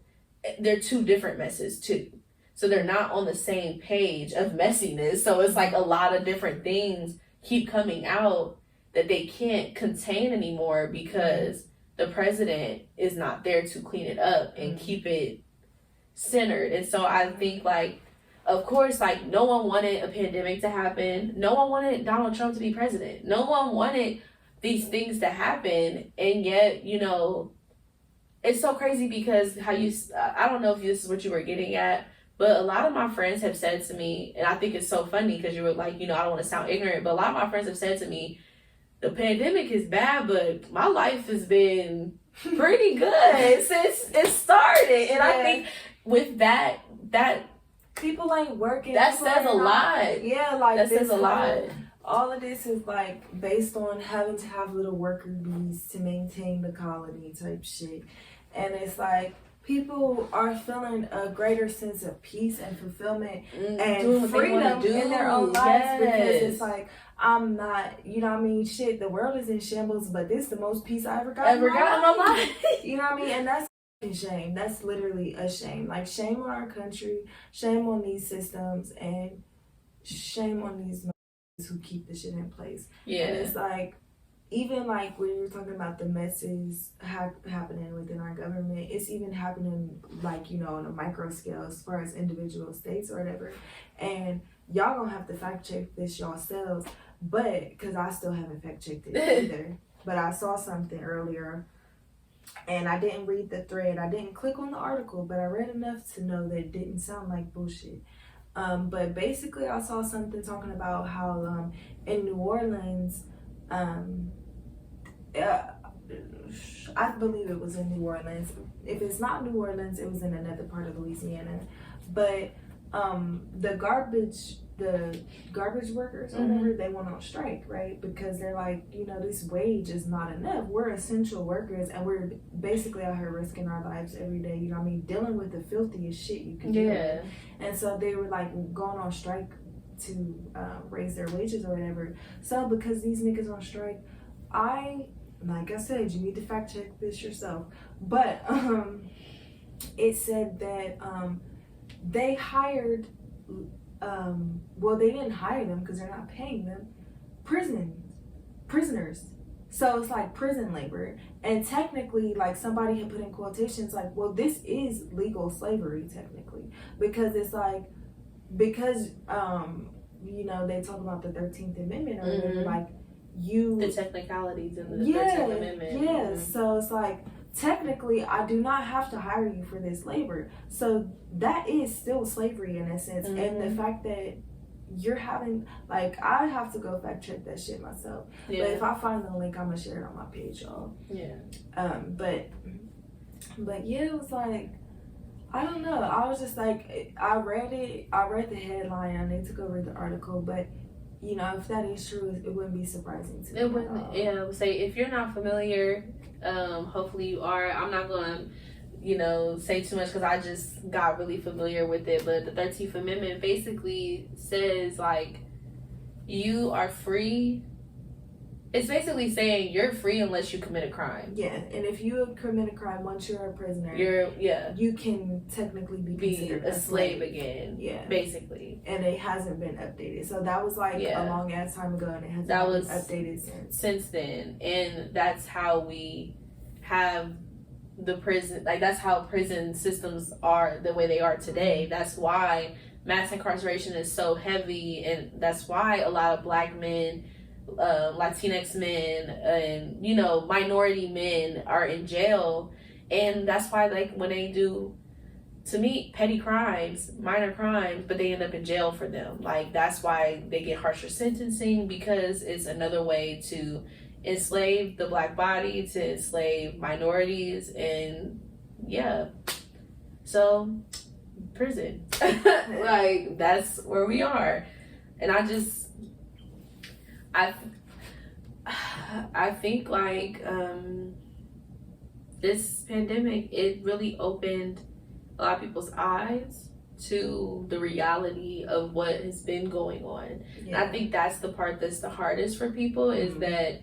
they're two different messes too. So they're not on the same page of messiness. So it's like a lot of different things keep coming out that they can't contain anymore because the president is not there to clean it up and keep it centered. And so I think, like, of course, like, no one wanted a pandemic to happen. No one wanted Donald Trump to be president. No one wanted these things to happen. And yet, it's so crazy because I don't know if this is what you were getting at, but a lot of my friends have said to me, and I think it's so funny because you were like, I don't want to sound ignorant, but a lot of my friends have said to me, the pandemic is bad, but my life has been pretty good since it started. And I think with that people ain't working. That says a lot. Yeah, like that says a lot. All of this is like based on having to have little worker bees to maintain the colony type shit. And it's like people are feeling a greater sense of peace and fulfillment and freedom in their own lives because it's like, I'm not, shit, the world is in shambles, but this is the most peace I ever got in my life. You know what I mean? And that's a shame. That's literally a shame. Like, shame on our country, shame on these systems, and shame on these who keep the shit in place. Yeah. And it's like, even like when you're talking about the messes happening within our government, it's even happening like, on a micro scale as far as individual states or whatever. And y'all gonna have to fact check this yourselves, but because I still haven't fact checked it either. But I saw something earlier and I didn't read the thread. I didn't click on the article, but I read enough to know that it didn't sound like bullshit. But basically I saw something talking about how in New Orleans, I believe it was in New Orleans. If it's not New Orleans, it was in another part of Louisiana. But the garbage workers or whatever, they went on strike, right? Because they're like, this wage is not enough. We're essential workers and we're basically out here risking our lives every day, dealing with the filthiest shit you can do. And so they were like going on strike to raise their wages or whatever. So because these niggas on strike, like I said, you need to fact check this yourself. But it said that they hired, they didn't hire them because they're not paying them, prisoners. So it's like prison labor. And technically, like somebody had put in quotations like, well, this is legal slavery technically. Because it's like, they talk about the 13th Amendment or whatever, like the technicalities in the 13th Amendment. Yeah, so it's like, technically, I do not have to hire you for this labor. So that is still slavery in a sense. And the fact that you're having, like, I have to go fact check that shit myself. Yeah. But if I find the link, I'm going to share it on my page, y'all. Yeah. But yeah, it was like, I don't know. I was just like, I read the headline. I need to go read the article. But, if that is true, it wouldn't be surprising to me. It wouldn't. Yeah, I would say if you're not familiar, hopefully you are. I'm not going to, say too much because I just got really familiar with it. But the 13th Amendment basically says, like, you are free. It's basically saying you're free unless you commit a crime. Yeah, and if you commit a crime, once you're a prisoner, you can technically be considered a slave again. Yeah, basically. And it hasn't been updated. So that was like a long ass time ago, and it hasn't been updated since then. And that's how we have the prison. Like, that's how prison systems are the way they are today. That's why mass incarceration is so heavy, and that's why a lot of Black men, Latinx men, and minority men are in jail. And that's why, like, when they do, to me, petty crimes, minor crimes, but they end up in jail for them. Like, that's why they get harsher sentencing, because it's another way to enslave the Black body, to enslave minorities, and so prison. Like, that's where we are. And I think, like, this pandemic, it really opened a lot of people's eyes to the reality of what has been going on. And I think that's the part that's the hardest for people, is that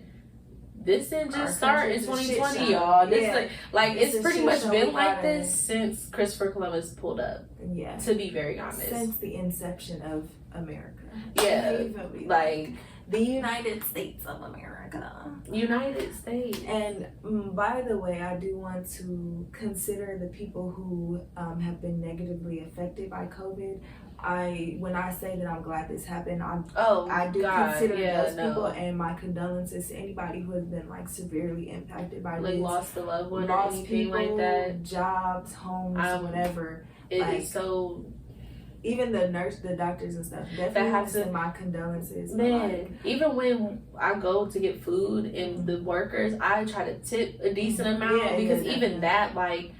this didn't just start in 2020, y'all. This it's pretty much been like this since Christopher Columbus pulled up. Yeah. To be very honest. Since the inception of America. Yeah. Like the United States of America. United States. And by the way, I do want to consider the people who have been negatively affected by COVID. When I say that I'm glad this happened, I do consider those people, and my condolences to anybody who has been like severely impacted by this. Lost a loved one, lost or anything people, like that. Jobs, homes, whatever. It is so. Even the doctors and stuff. Definitely send my condolences. Man, even when I go to get food and the workers, I try to tip a decent amount, because even that, like,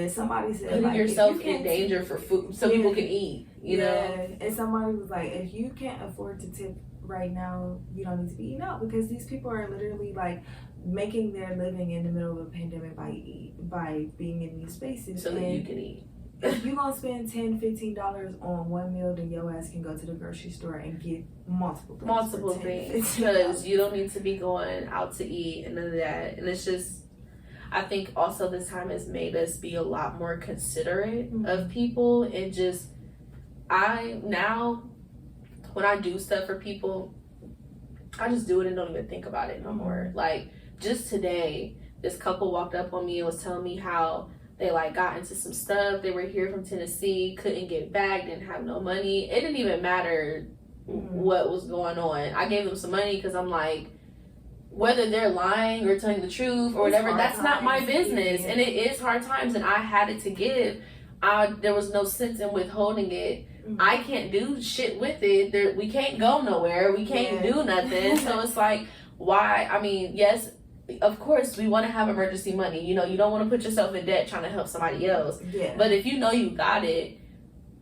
somebody said, putting yourself in danger for food so people can eat, you know? And somebody was like, if you can't afford to tip right now, you don't need to be eating out, because these people are literally like making their living in the middle of a pandemic by being in these spaces. So that you can eat. If you're gonna spend $10-$15 on one meal, then your ass can go to the grocery store and get multiple things, because you don't need to be going out to eat and none of that. And it's just, I think also this time has made us be a lot more considerate of people, and just now when I do stuff for people, I just do it and don't even think about it no more. Like, just today, this couple walked up on me and was telling me how they like got into some stuff. They were here from Tennessee, couldn't get back, didn't have no money. It didn't even matter what was going on. I gave them some money because I'm like, whether they're lying or telling the truth or whatever, that's not my business. And it is hard times, and I had it to give. There was no sense in withholding it. I can't do shit with it. We can't go nowhere. We can't do nothing. So it's like, why? I mean, yes, of course, we want to have emergency money. You don't want to put yourself in debt trying to help somebody else. Yeah. But if you know you got it,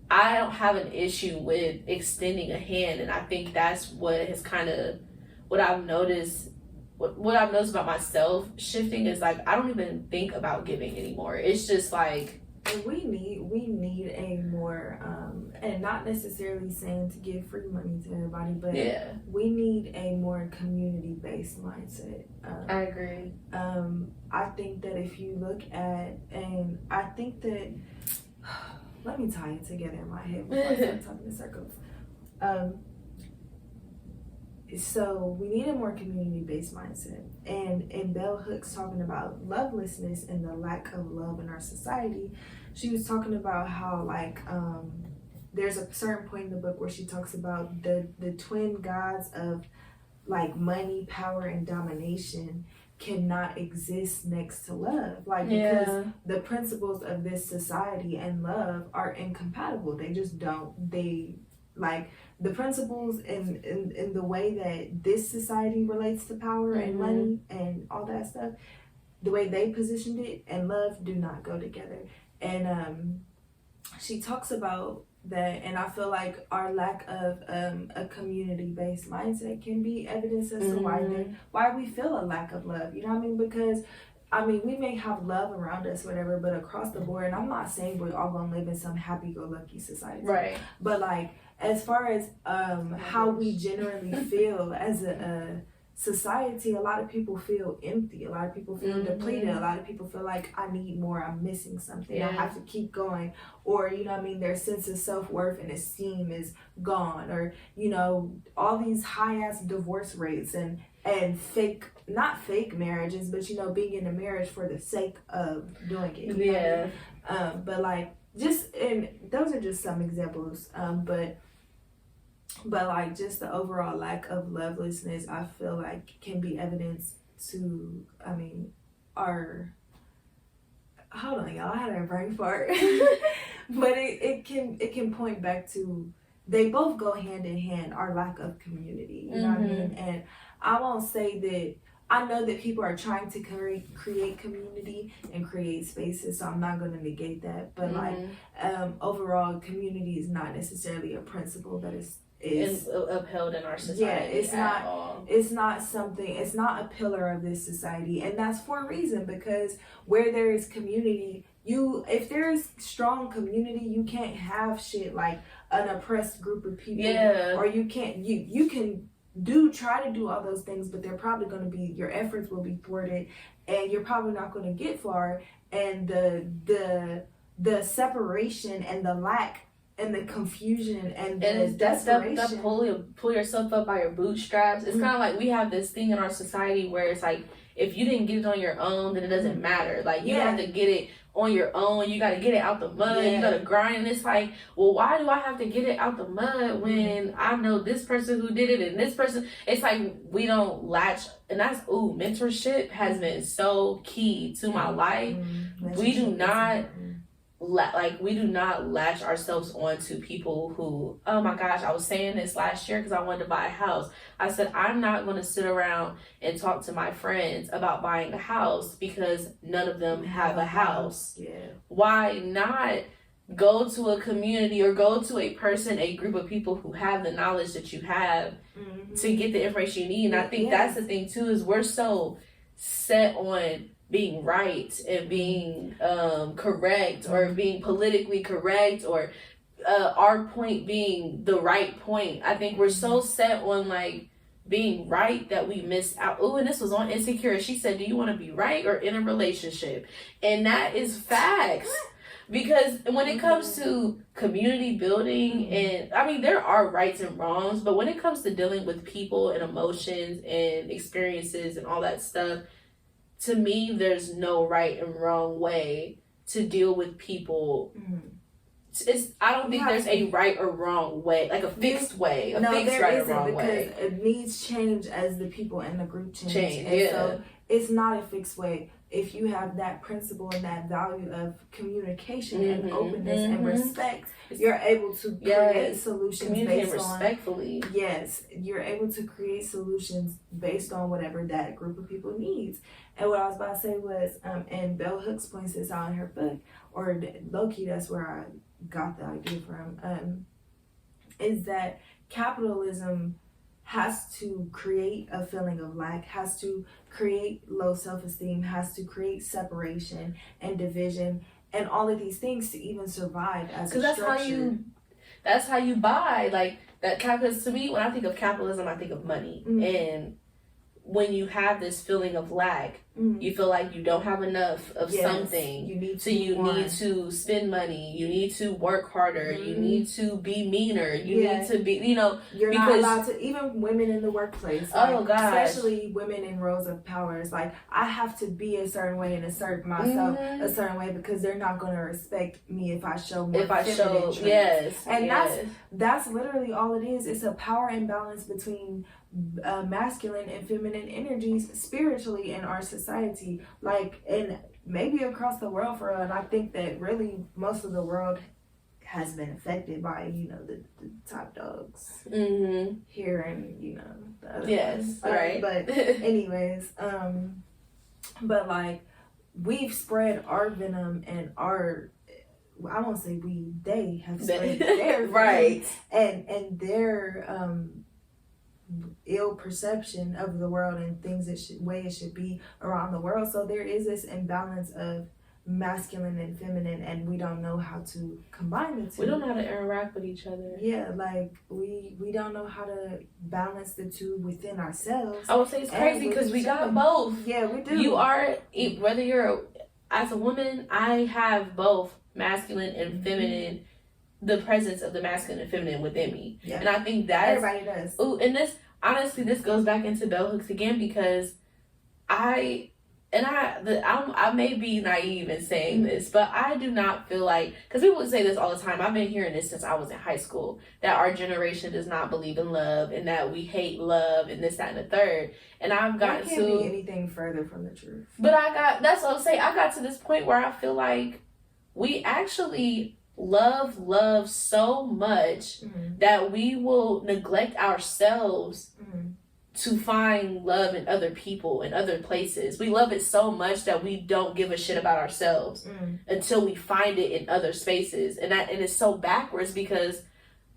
I don't have an issue with extending a hand. And I think that's what has kind of, what I've noticed about myself shifting is, like, I don't even think about giving anymore. It's just like, we need a more and not necessarily saying to give free money to everybody, but we need a more community-based mindset. I agree. I think that if you look at, and I think that let me tie it together in my head before I start talking in circles. So we need a more community-based mindset. And Bell Hooks talking about lovelessness and the lack of love in our society. She was talking about how, like, there's a certain point in the book where she talks about the twin gods of, like, money, power, and domination cannot exist next to love. Like, because the principles of this society and love are incompatible. They just don't. Like, the principles in the way that this society relates to power and money and all that stuff, the way they positioned it and love do not go together. And she talks about that, and I feel like our lack of a community-based mindset can be evidence as to why we feel a lack of love. You know what I mean? Because we may have love around us, whatever, but across the board, and I'm not saying we're all gonna live in some happy-go-lucky society, right? But, like, as far as how we generally feel as a society, a lot of people feel empty. A lot of people feel depleted. A lot of people feel like, I need more. I'm missing something. I have to keep going. Or, their sense of self-worth and esteem is gone. Or, all these high-ass divorce rates and fake, not fake marriages, but, being in a marriage for the sake of doing it. But, like, and those are just some examples, but like just the overall lack of lovelessness, I feel like can be evidence to, I mean, our, hold on y'all, I had a brain fart. But it can point back to, they both go hand in hand, our lack of community, you know what I mean? And I won't say that, I know that people are trying to create community and create spaces, so I'm not going to negate that, but like overall community is not necessarily a principle that is upheld in our society. Yeah, it's not something, it's not a pillar of this society, and that's for a reason, because where there is community, if there is strong community, you can't have shit like an oppressed group of people, or you can't, you can try to do all those things, but they're probably going to be, your efforts will be thwarted, and you're probably not going to get far, and the separation and the lack and the confusion and the desperation. That pull yourself up by your bootstraps. It's kind of like we have this thing in our society where it's like, if you didn't get it on your own, then it doesn't matter. Like, you have to get it on your own. You got to get it out the mud. You got to grind. And it's like, well, why do I have to get it out the mud when I know this person who did it and this person? It's like we don't latch. And that's, mentorship has been so key to my life. We do not... we do not latch ourselves onto people who, oh my gosh, I was saying this last year because I wanted to buy a house. I said, I'm not going to sit around and talk to my friends about buying a house because none of them have a house. Why not go to a community or go to a group of people who have the knowledge that you have to get the information you need? And I think that's the thing too, is we're so set on being right and being correct, or being politically correct, or our point being the right point. I think we're so set on like being right that we miss out. And this was on Insecure. She said, do you want to be right or in a relationship? And that is facts. Because when it comes to community building, and I mean, there are rights and wrongs, but when it comes to dealing with people and emotions and experiences and all that stuff, to me, there's no right and wrong way to deal with people. I don't think there's a right or wrong way, like a fixed way, fixed right or wrong way. Because it needs change as the people in the group change. So it's not a fixed way. If you have that principle and that value of communication and openness and respect, you're able to create solutions based respectfully. You're able to create solutions based on whatever that group of people needs. And what I was about to say was, and Bell Hooks points this out in her book, or low-key, that's where I got the idea from, is that capitalism has to create a feeling of lack, has to create low self-esteem, has to create separation and division and all of these things to even survive as a structure. That's how you buy, like, that. Because to me, when I think of capitalism, I think of money. And when you have this feeling of lack, you feel like you don't have enough of something. You need to spend money. You need to work harder. You need to be meaner. You need to be, You're not allowed to, even women in the workplace. Like, especially women in roles of power. It's like, I have to be a certain way and assert myself a certain way because they're not going to respect me if I show more feminine traits. And that's literally all it is. It's a power imbalance between masculine and feminine energies spiritually in our society, like, and maybe across the world for real. And I think that really most of the world has been affected by the top dogs here and the other but anyways, but like, we've spread our venom and I won't say they have spread their venom and their ill perception of the world and things way it should be around the world. So there is this imbalance of masculine and feminine, and we don't know how to combine the two. We don't know how to interact with each other. Like we don't know how to balance the two within ourselves. I would say it's crazy because we got both. Yeah, we do. You are, whether you're as a woman, I have both masculine and feminine. The presence of the masculine and feminine within me. And I think that everybody does. And this, honestly, this goes back into bell hooks again, because I and I may be naive in saying this, but I do not feel like, because people would say this all the time. I've been hearing this since I was in high school, that our generation does not believe in love and that we hate love and this, that, and the third. And I've gotten can't be anything further from the truth. But that's what I'm saying. I got to this point where I feel like we actually love so much that we will neglect ourselves to find love in other people and other places. We love it so much that we don't give a shit about ourselves until we find it in other spaces. And it's so backwards, because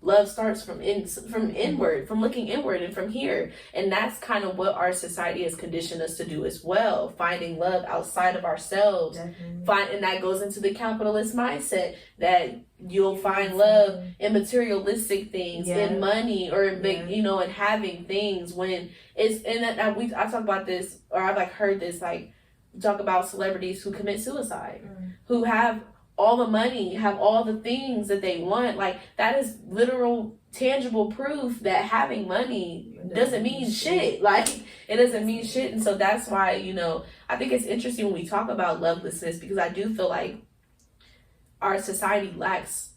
love starts from inward, from looking inward and from here. And that's kind of what our society has conditioned us to do as well. Finding love outside of ourselves. And that goes into the capitalist mindset, that you'll find love in materialistic things, in money, or in big, you know, in having things, when it's, and I talk about this, or I've like heard this, like talk about celebrities who commit suicide, who have all the money, have all the things that they want. Like, that is literal, tangible proof that having money doesn't mean shit. Like, it doesn't mean shit. And so that's why, you know, I think it's interesting when we talk about lovelessness, because I do feel like our society lacks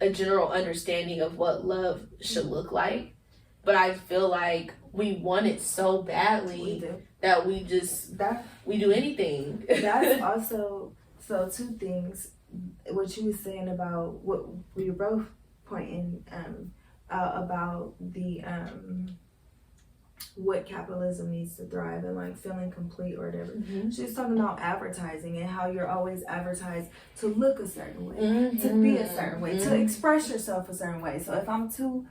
a general understanding of what love should look like. But I feel like we want it so badly that we do anything. That's also, so two things. What you were saying about what we were both pointing out about the what capitalism needs to thrive, and like feeling complete or whatever. She was talking about advertising and how you're always advertised to look a certain way, to be a certain way, to express yourself a certain way. So if I'm too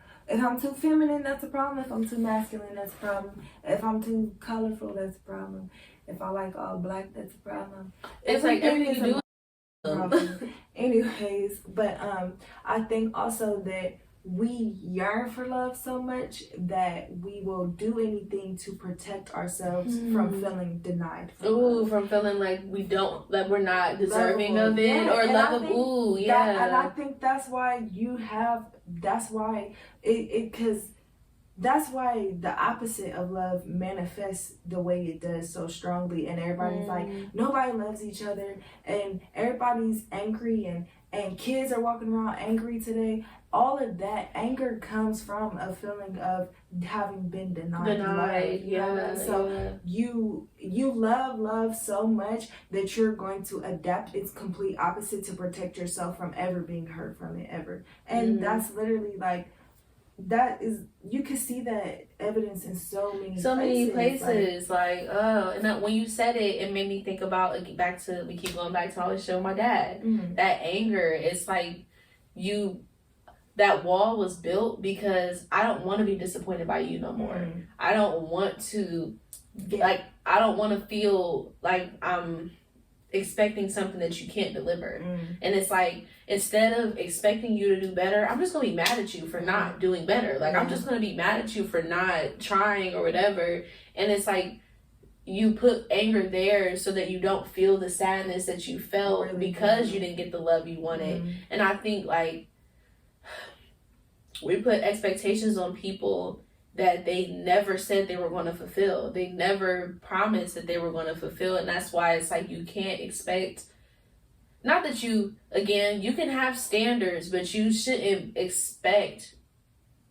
feminine, that's a problem. If I'm too masculine, that's a problem. If I'm too colorful, that's a problem. If I like all black, that's a problem. It's like everything you do. Anyways, but I think also that we yearn for love so much that we will do anything to protect ourselves from feeling denied. From feeling like we're not deserving of it, or lovable. And I think that's why that's why the opposite of love manifests the way it does so strongly, and everybody's like, nobody loves each other, and everybody's angry, and kids are walking around angry today. All of that anger comes from a feeling of having been denied love. So you love so much that you're going to adapt its complete opposite to protect yourself from ever being hurt from it ever. And that's literally like, that is, you can see that evidence in so many places. And that, when you said it, it made me think about, we keep going back to always show my dad. That anger, it's like that wall was built because I don't want to be disappointed by you no more. I don't want to I don't want to feel like I'm expecting something that you can't deliver. And it's like, instead of expecting you to do better, I'm just gonna be mad at you for not doing better. Like, I'm just gonna be mad at you for not trying or whatever. And it's like, you put anger there so that you don't feel the sadness that you felt because you didn't get the love you wanted. And I think, like, we put expectations on people that they never said they were going to fulfill. They never promised that they were going to fulfill. And that's why it's like, you can't expect, not that you can have standards, but you shouldn't expect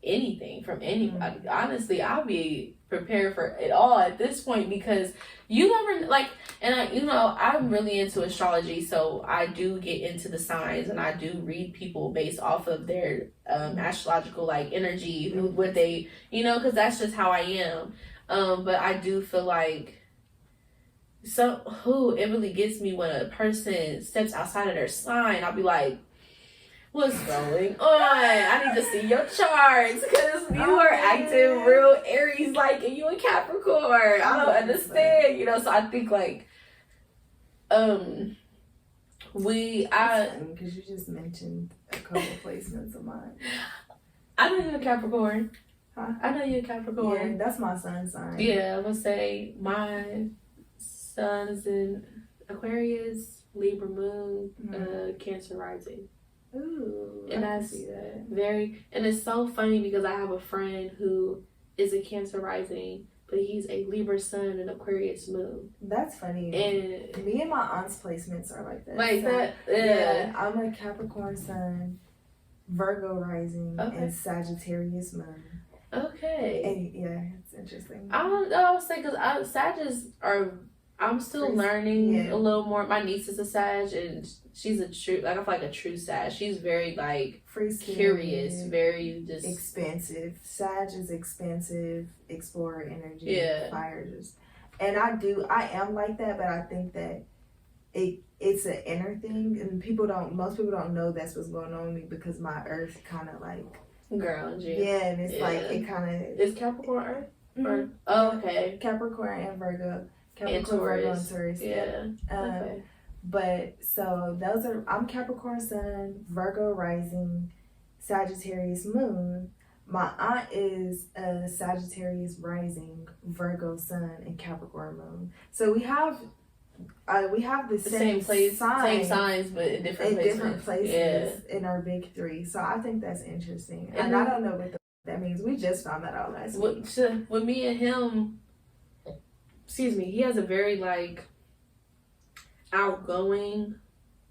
anything from anybody. Honestly, I'll be prepared for it all at this point, because you never, like, and I'm really into astrology, so I do get into the signs, and I do read people based off of their astrological, like, energy, what they, because that's just how I am. But I do feel like it really gets me when a person steps outside of their sign. I'll be like, what's going on? I need to see your charts, because you are acting real Aries-like, and you a Capricorn. I don't understand, so I think, like, because you just mentioned a couple placements of mine. I know you're a Capricorn. Huh? I know you're a Capricorn. Yeah, that's my sun sign. Yeah, I'm gonna say my sun is in Aquarius, Libra moon, Cancer rising. Ooh, and I see that. And it's so funny because I have a friend who is a Cancer rising, but he's a Libra sun and Aquarius moon. That's funny. And me and my aunt's placements are like that. Like so, that? Yeah. I'm a Capricorn sun, Virgo rising, and Sagittarius moon. Okay. And, yeah, it's interesting. I don't know. I would say because Sages are. I'm still learning a little more. My niece is a Sag, and she's a true. Like I feel like a true Sag. She's very like curious, very just expansive. Sag is expansive, explorer energy. Yeah. Fire just, and I am like that, but I think that it's an inner thing, and most people don't know that's what's going on with me because my Earth kind of like ground you. Yeah, and it's like it kind of is Capricorn Earth. Mm-hmm. Oh, okay. Capricorn and Virgo. Capricorn, Virgo, and Taurus. Yeah. Okay. But so I'm Capricorn sun, Virgo rising, Sagittarius moon. My aunt is a Sagittarius rising, Virgo sun, and Capricorn moon. So we have the same place, signs, same signs, but in different places in our big three. So I think that's interesting, and I don't know what that means. We just found that out last week. With me and him, excuse me, he has a very like outgoing,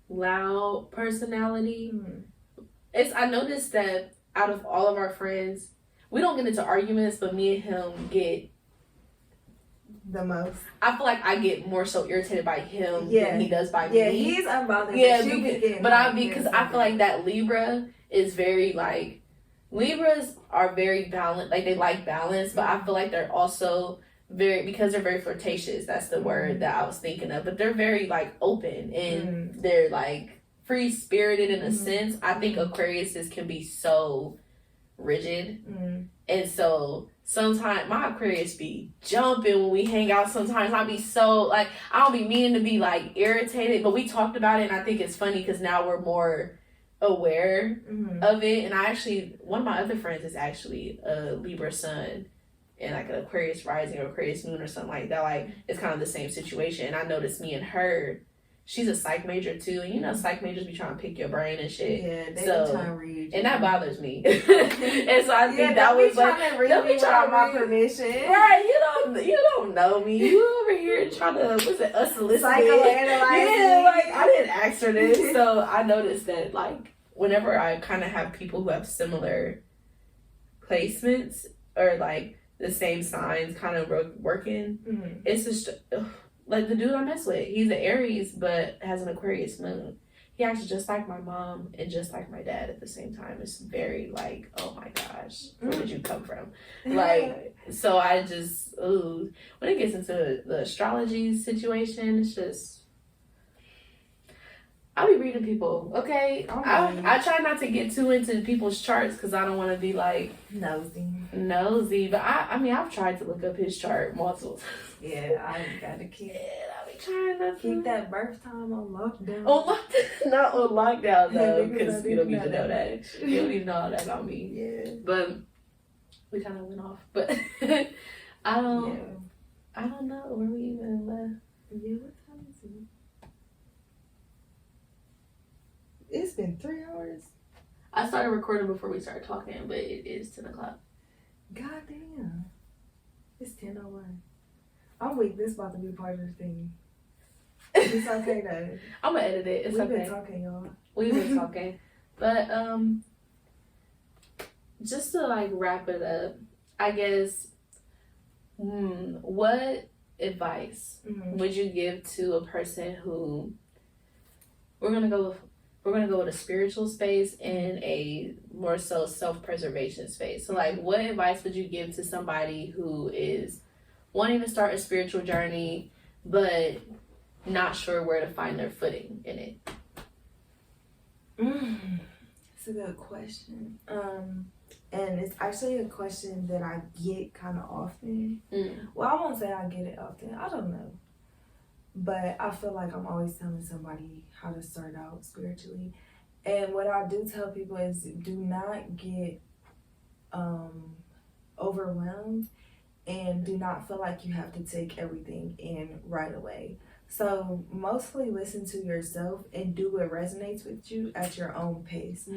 loud personality. Mm-hmm. I noticed that out of all of our friends, we don't get into arguments, but me and him get the most. I feel like I get more so irritated by him than he does by me. Yeah, he's unbothered. Yeah, because I feel like that Libra is very like Libras are very balanced. Like they like balance, but I feel like they're also because they're very flirtatious. That's the word that I was thinking of. But they're very like open and they're like free spirited in a sense. I think Aquariuses can be so rigid, and so sometimes my Aquarius be jumping when we hang out. Sometimes I be so like I don't be meaning to be like irritated, but we talked about it, and I think it's funny because now we're more aware of it. And one of my other friends is actually a Libra sun and like an Aquarius rising or Aquarius moon or something like that. Like it's kind of the same situation. And I noticed me and her, she's a psych major too, and you know psych majors be trying to pick your brain and shit. Yeah, they be trying to read. And that bothers me. And so I think that was like trying to read me without my permission. Right? You don't know me. You over here trying to unsolicited. Psychoanalyze. Yeah, like I didn't ask her this. So I noticed that like whenever I kind of have people who have similar placements or like the same signs kind of working, it's just. Like the dude I mess with, he's an Aries but has an Aquarius moon. He acts just like my mom and just like my dad at the same time. It's very like, oh my gosh, where did you come from? Like, so I just, when it gets into the astrology situation, it's just, I'll be reading people, okay? I try not to get too into people's charts because I don't want to be like nosy. But I've tried to look up his chart multiple times. Yeah, I gotta keep. Yeah, I be trying to keep that birth time on lockdown. Not on lockdown though, because you don't need to know that. You don't need to know all that about me. Yeah, but we kind of went off. But I don't know where we even left. Yeah, what time is it? It's been 3 hours. I started recording before we started talking, but it is 10 o'clock. God damn. It's 10:01. I'm weak. This about to be part of the thing. It's okay though. I'm gonna edit it. It's We've okay. Been talking, y'all. We've been talking. But just to like wrap it up, I guess what advice would you give to a person who we're gonna go with a spiritual space and a more so self-preservation space. So like what advice would you give to somebody who is wanting to start a spiritual journey but not sure where to find their footing in it? It's a good question. And it's actually a question that I get kind of often. Well, I won't say I get it often. I don't know. But I feel like I'm always telling somebody how to start out spiritually. And what I do tell people is do not get overwhelmed and do not feel like you have to take everything in right away. So mostly listen to yourself and do what resonates with you at your own pace.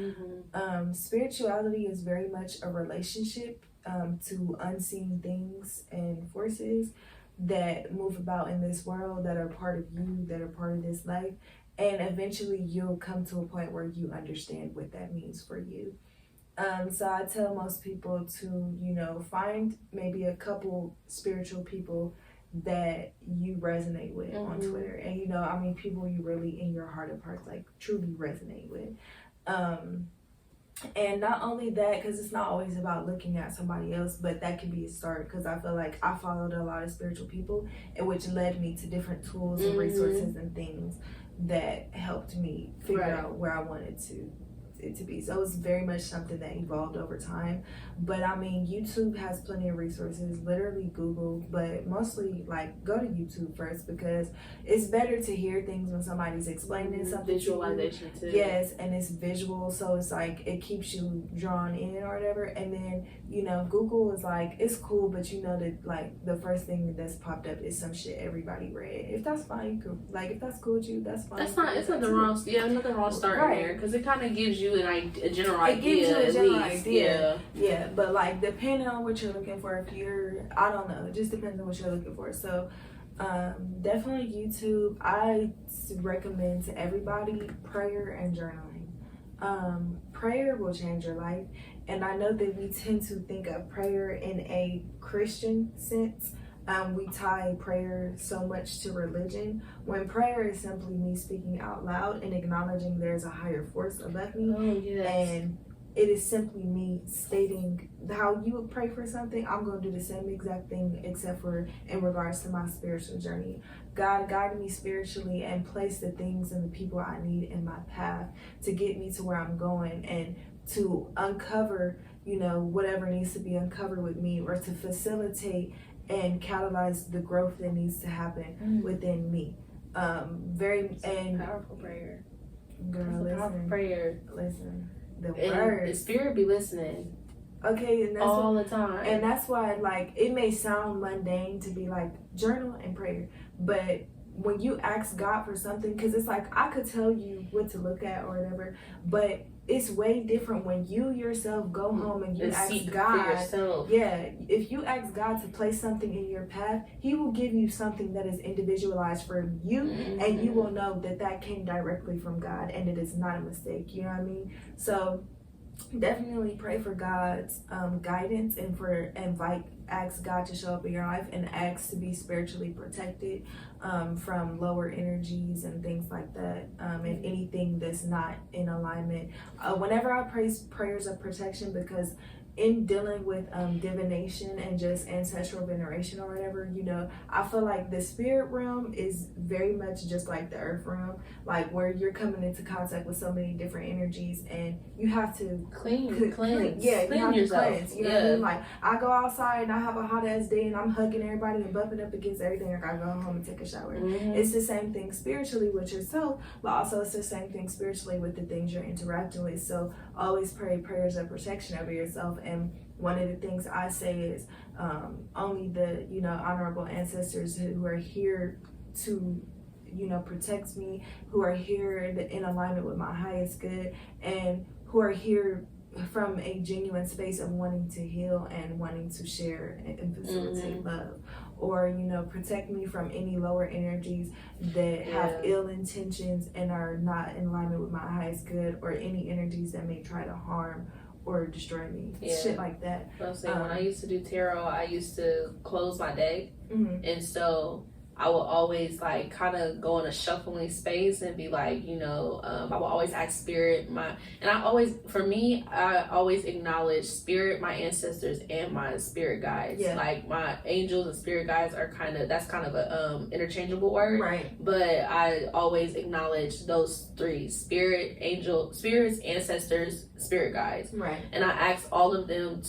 Spirituality is very much a relationship to unseen things and forces that move about in this world that are part of you, that are part of this life. And eventually you'll come to a point where you understand what that means for you. So I tell most people to, find maybe a couple spiritual people that you resonate with on Twitter. And, people you really in your heart of hearts, like, truly resonate with. And not only that, because it's not always about looking at somebody else, but that can be a start, because I feel like I followed a lot of spiritual people, and which led me to different tools and resources and things that helped me figure out where I wanted it to be. So it's very much something that evolved over time. But YouTube has plenty of resources, literally Google, but mostly like go to YouTube first, because it's better to hear things when somebody's explaining something. Visualization too. Yes, and it's visual, so it's like it keeps you drawn in or whatever. And then Google is like, it's cool, but that like the first thing that's popped up is some shit everybody read. If that's fine, you could, like, if that's cool with you, that's fine. That's not. It's nothing wrong. Yeah, nothing wrong starting there, because it kind of gives you a general idea. It gives you a general idea. Yeah. Yeah, but like depending on what you're looking for, I don't know, it just depends on what you're looking for. So definitely YouTube. I recommend to everybody prayer and journaling. Prayer will change your life, and I know that we tend to think of prayer in a Christian sense. We tie prayer so much to religion, when prayer is simply me speaking out loud and acknowledging there's a higher force above me. Oh, yes. And it is simply me stating how you would pray for something. I'm going to do the same exact thing, except for in regards to my spiritual journey. God guided me spiritually and placed the things and the people I need in my path to get me to where I'm going, and to uncover, whatever needs to be uncovered with me, or to facilitate and catalyze the growth that needs to happen within me. Powerful prayer. Girl, listen. Prayer. Listen. The And word. the spirit be listening. Okay, and that's all the time. And that's why, like, it may sound mundane to be like journal and prayer, but when you ask God for something, because it's like I could tell you what to look at or whatever, but it's way different when you yourself go home and you ask God for yourself. Yeah, if you ask God to place something in your path, He will give you something that is individualized for you, and you will know that came directly from God, and it is not a mistake. You know what I mean? So definitely pray for God's guidance, and ask God to show up in your life, and ask to be spiritually protected from lower energies and things like that, and anything that's not in alignment. Whenever I pray prayers of protection, because in dealing with divination and just ancestral veneration or whatever, I feel like the spirit realm is very much just like the earth realm, like where you're coming into contact with so many different energies, and you have to cleanse. Yeah, clean you have yourself. to cleanse. You know what I mean? Like, I go outside and I have a hot ass day and I'm hugging everybody and bumping up against everything. I gotta go home and take a shower. It's the same thing spiritually with yourself, but also it's the same thing spiritually with the things you're interacting with. So always pray prayers of protection over yourself. And one of the things I say is only the honorable ancestors who are here to protect me, who are here in alignment with my highest good, and who are here from a genuine space of wanting to heal and wanting to share and facilitate love, or protect me from any lower energies that have ill intentions and are not in alignment with my highest good, or any energies that may try to harm or destroy me. Shit like that. What I'm saying, when I used to do tarot, I used to close my day, and so I will always like kind of go in a shuffling space and be like, I will always ask spirit, I always acknowledge spirit, my ancestors, and my spirit guides. Like, my angels and spirit guides are kind of a interchangeable word, right? But I always acknowledge those three: spirits, ancestors, spirit guides, right? And I ask all of them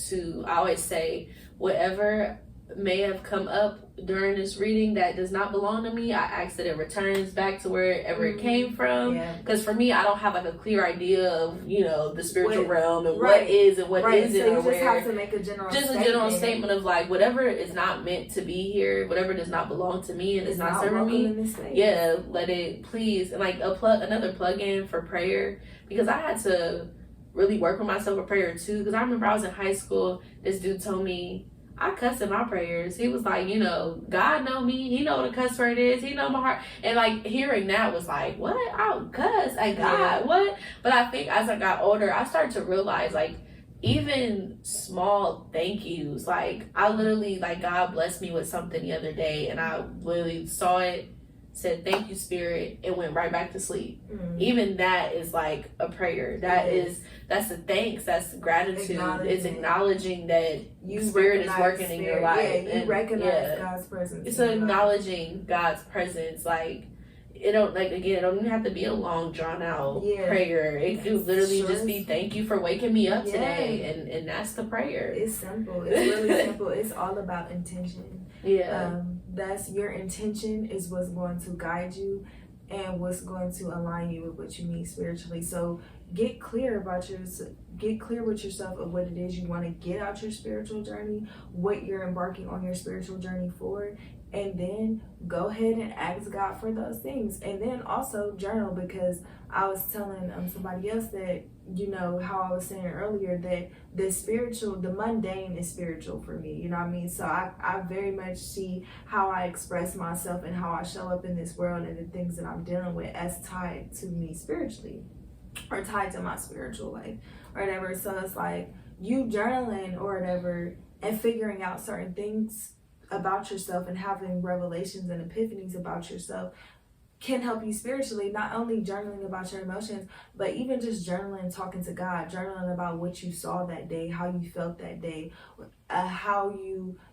I always say, whatever may have come up during this reading that does not belong to me, I ask that it returns back to wherever it came from. Because for me, I don't have like a clear idea of the spiritual realm and what is and what isn't. So you just have to make a general statement of like, whatever is not meant to be here, whatever does not belong to me and is not serving me, let it please. And like another plug-in for prayer, because I had to really work with myself with prayer too. Because I remember I was in high school, this dude told me, I cuss in my prayers. He was like, God know me. He know what a cuss word is. He know my heart. And like hearing that was like, what? I don't cuss at God. What? But I think as I got older, I started to realize like even small thank yous. Like I literally, like God blessed me with something the other day and I literally saw it, said thank you spirit, and went right back to sleep. Even that is like a prayer. That's a thanks, that's gratitude. It's acknowledging that spirit is working in your life. You recognize God's presence. It's acknowledging God's presence. Like it don't even have to be a long drawn out prayer. It could literally just be thank you for waking me up today, and that's the prayer. It's simple. It's really simple. It's all about intention. That's your intention is what's going to guide you and what's going to align you with what you need spiritually. So get clear with yourself of what it is you want to get out your spiritual journey, what you're embarking on your spiritual journey for, and then go ahead and ask God for those things. And then also journal, because I was telling somebody else that, how I was saying earlier, that the mundane is spiritual for me, you know what I mean? So I very much see how I express myself and how I show up in this world and the things that I'm dealing with as tied to me spiritually, or tied to my spiritual life or whatever. So it's like you journaling or whatever and figuring out certain things about yourself and having revelations and epiphanies about yourself can help you spiritually. Not only journaling about your emotions, but even just journaling, talking to God, journaling about what you saw that day, how you felt that day, how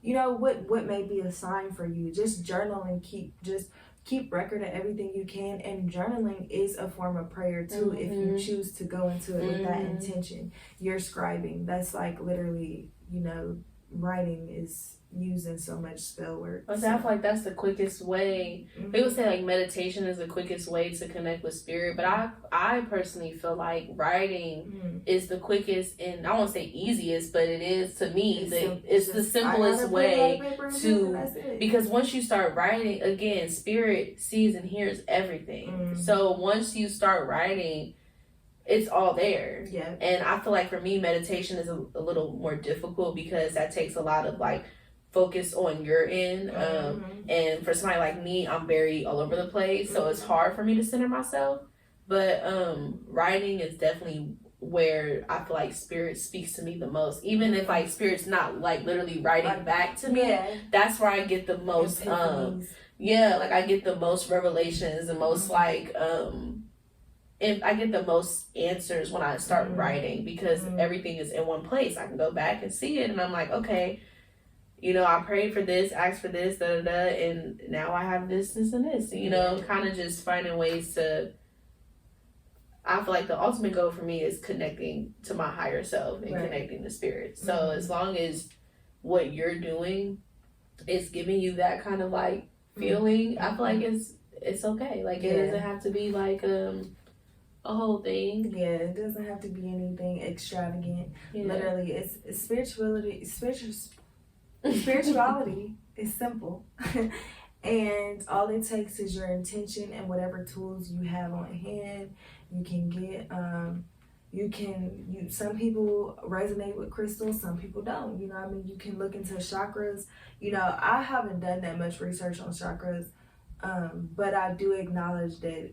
what may be a sign for you. Just journal and keep record of everything you can. And journaling is a form of prayer too, if you choose to go into it with that intention. You're scribing. That's like literally, writing is using so much spell work. I feel like that's the quickest way. People say like meditation is the quickest way to connect with spirit, but I personally feel like writing is the quickest, and I won't say easiest, but it is to me. It's the simplest way to, because once you start writing, again, spirit sees and hears everything. So once you start writing, it's all there. And I feel like for me, meditation is a little more difficult because that takes a lot of like focus on your end. And for somebody like me, I'm very all over the place, so it's hard for me to center myself. But writing is definitely where I feel like spirit speaks to me the most. Even if like spirit's not like literally writing back to me, that's where I get the most like I get the most revelations, the most like if I get the most answers when I start writing, because everything is in one place. I can go back and see it, and I'm like, okay, I prayed for this, asked for this, and now I have this, and this. Kind of just finding ways to. I feel like the ultimate goal for me is connecting to my higher self and connecting to spirit. So as long as what you're doing is giving you that kind of like feeling, I feel like it's okay. Like it doesn't have to be like a whole thing. It doesn't have to be anything extravagant. Literally, it's spirituality is simple. And all it takes is your intention and whatever tools you have on hand. You can get some people resonate with crystals, some people don't. You can look into chakras. I haven't done that much research on chakras, but I do acknowledge that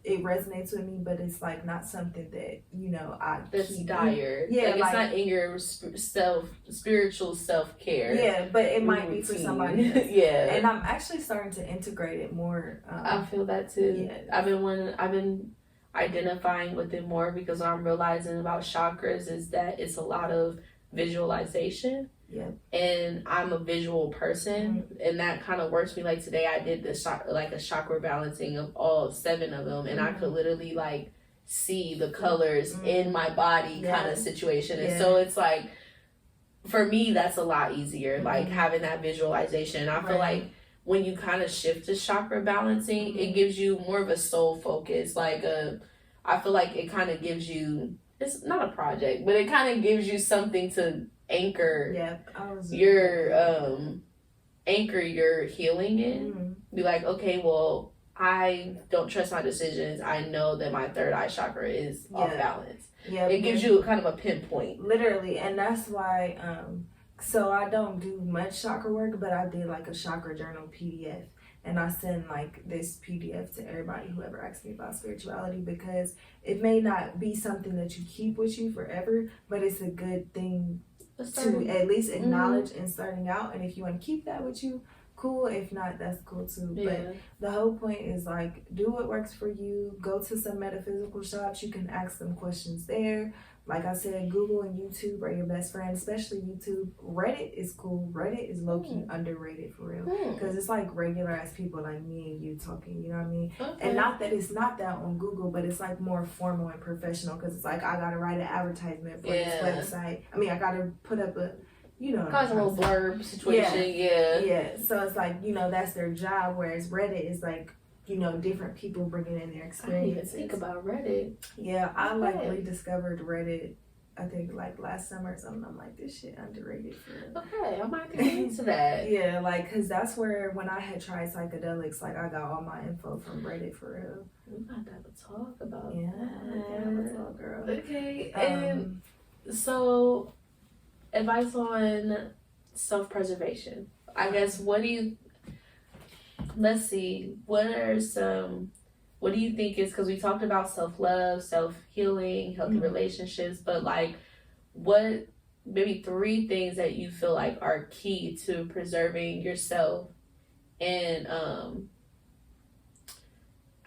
it resonates with me, but it's like not something that that's dire. Yeah, like it's not in your spiritual self-care. Yeah, but it might be for somebody else. Yeah, and I'm actually starting to integrate it more. I feel that too. I've been identifying with it more, because what I'm realizing about chakras is that it's a lot of visualization. And I'm a visual person, and that kind of works for me. Like today I did a chakra balancing of all 7 of them, and I could literally like see the colors in my body kind of situation. And so it's like, for me, that's a lot easier, like having that visualization. I feel like when you kind of shift to chakra balancing, it gives you more of a soul focus. Like I feel like it kind of gives you, it's not a project, but it kind of gives you something to anchor your healing in. Be like, okay, well, I don't trust my decisions. I know that my third eye chakra is off balance. Yeah, it gives you kind of a pinpoint. Literally, and that's why. So I don't do much chakra work, but I did like a chakra journal PDF, and I send like this PDF to everybody who ever asks me about spirituality, because it may not be something that you keep with you forever, but it's a good thing to at least acknowledge in starting out. And if you want to keep that with you, cool. If not, that's cool too. Yeah. But the whole point is like, do what works for you. Go to some metaphysical shops. You can ask them questions there. Like I said, Google and YouTube are your best friend, especially YouTube. Reddit is cool. Reddit is low-key underrated for real, because it's like regular ass people like me and you talking, you know what I mean? Okay. And not that it's not that on Google, but it's like more formal and professional, because it's like I gotta write an advertisement for this website. I mean, I gotta put up a, you know, kind of a little blurb situation. Yeah. So it's like, you know, that's their job, whereas Reddit is like, you know, different people bringing in their experiences. I didn't even think about Reddit. Yeah, I like rediscovered Reddit, I think like last summer or something. I'm like, this shit underrated for real. Okay, I might get into that. Yeah, like, because that's where, when I had tried psychedelics, like I got all my info from Reddit for real. We might have to talk about that. Talk, girl. Okay, and so advice on self-preservation. I guess, let's see, what do you think is, because we talked about self-love, self-healing, healthy relationships, but like, what maybe 3 things that you feel like are key to preserving yourself, and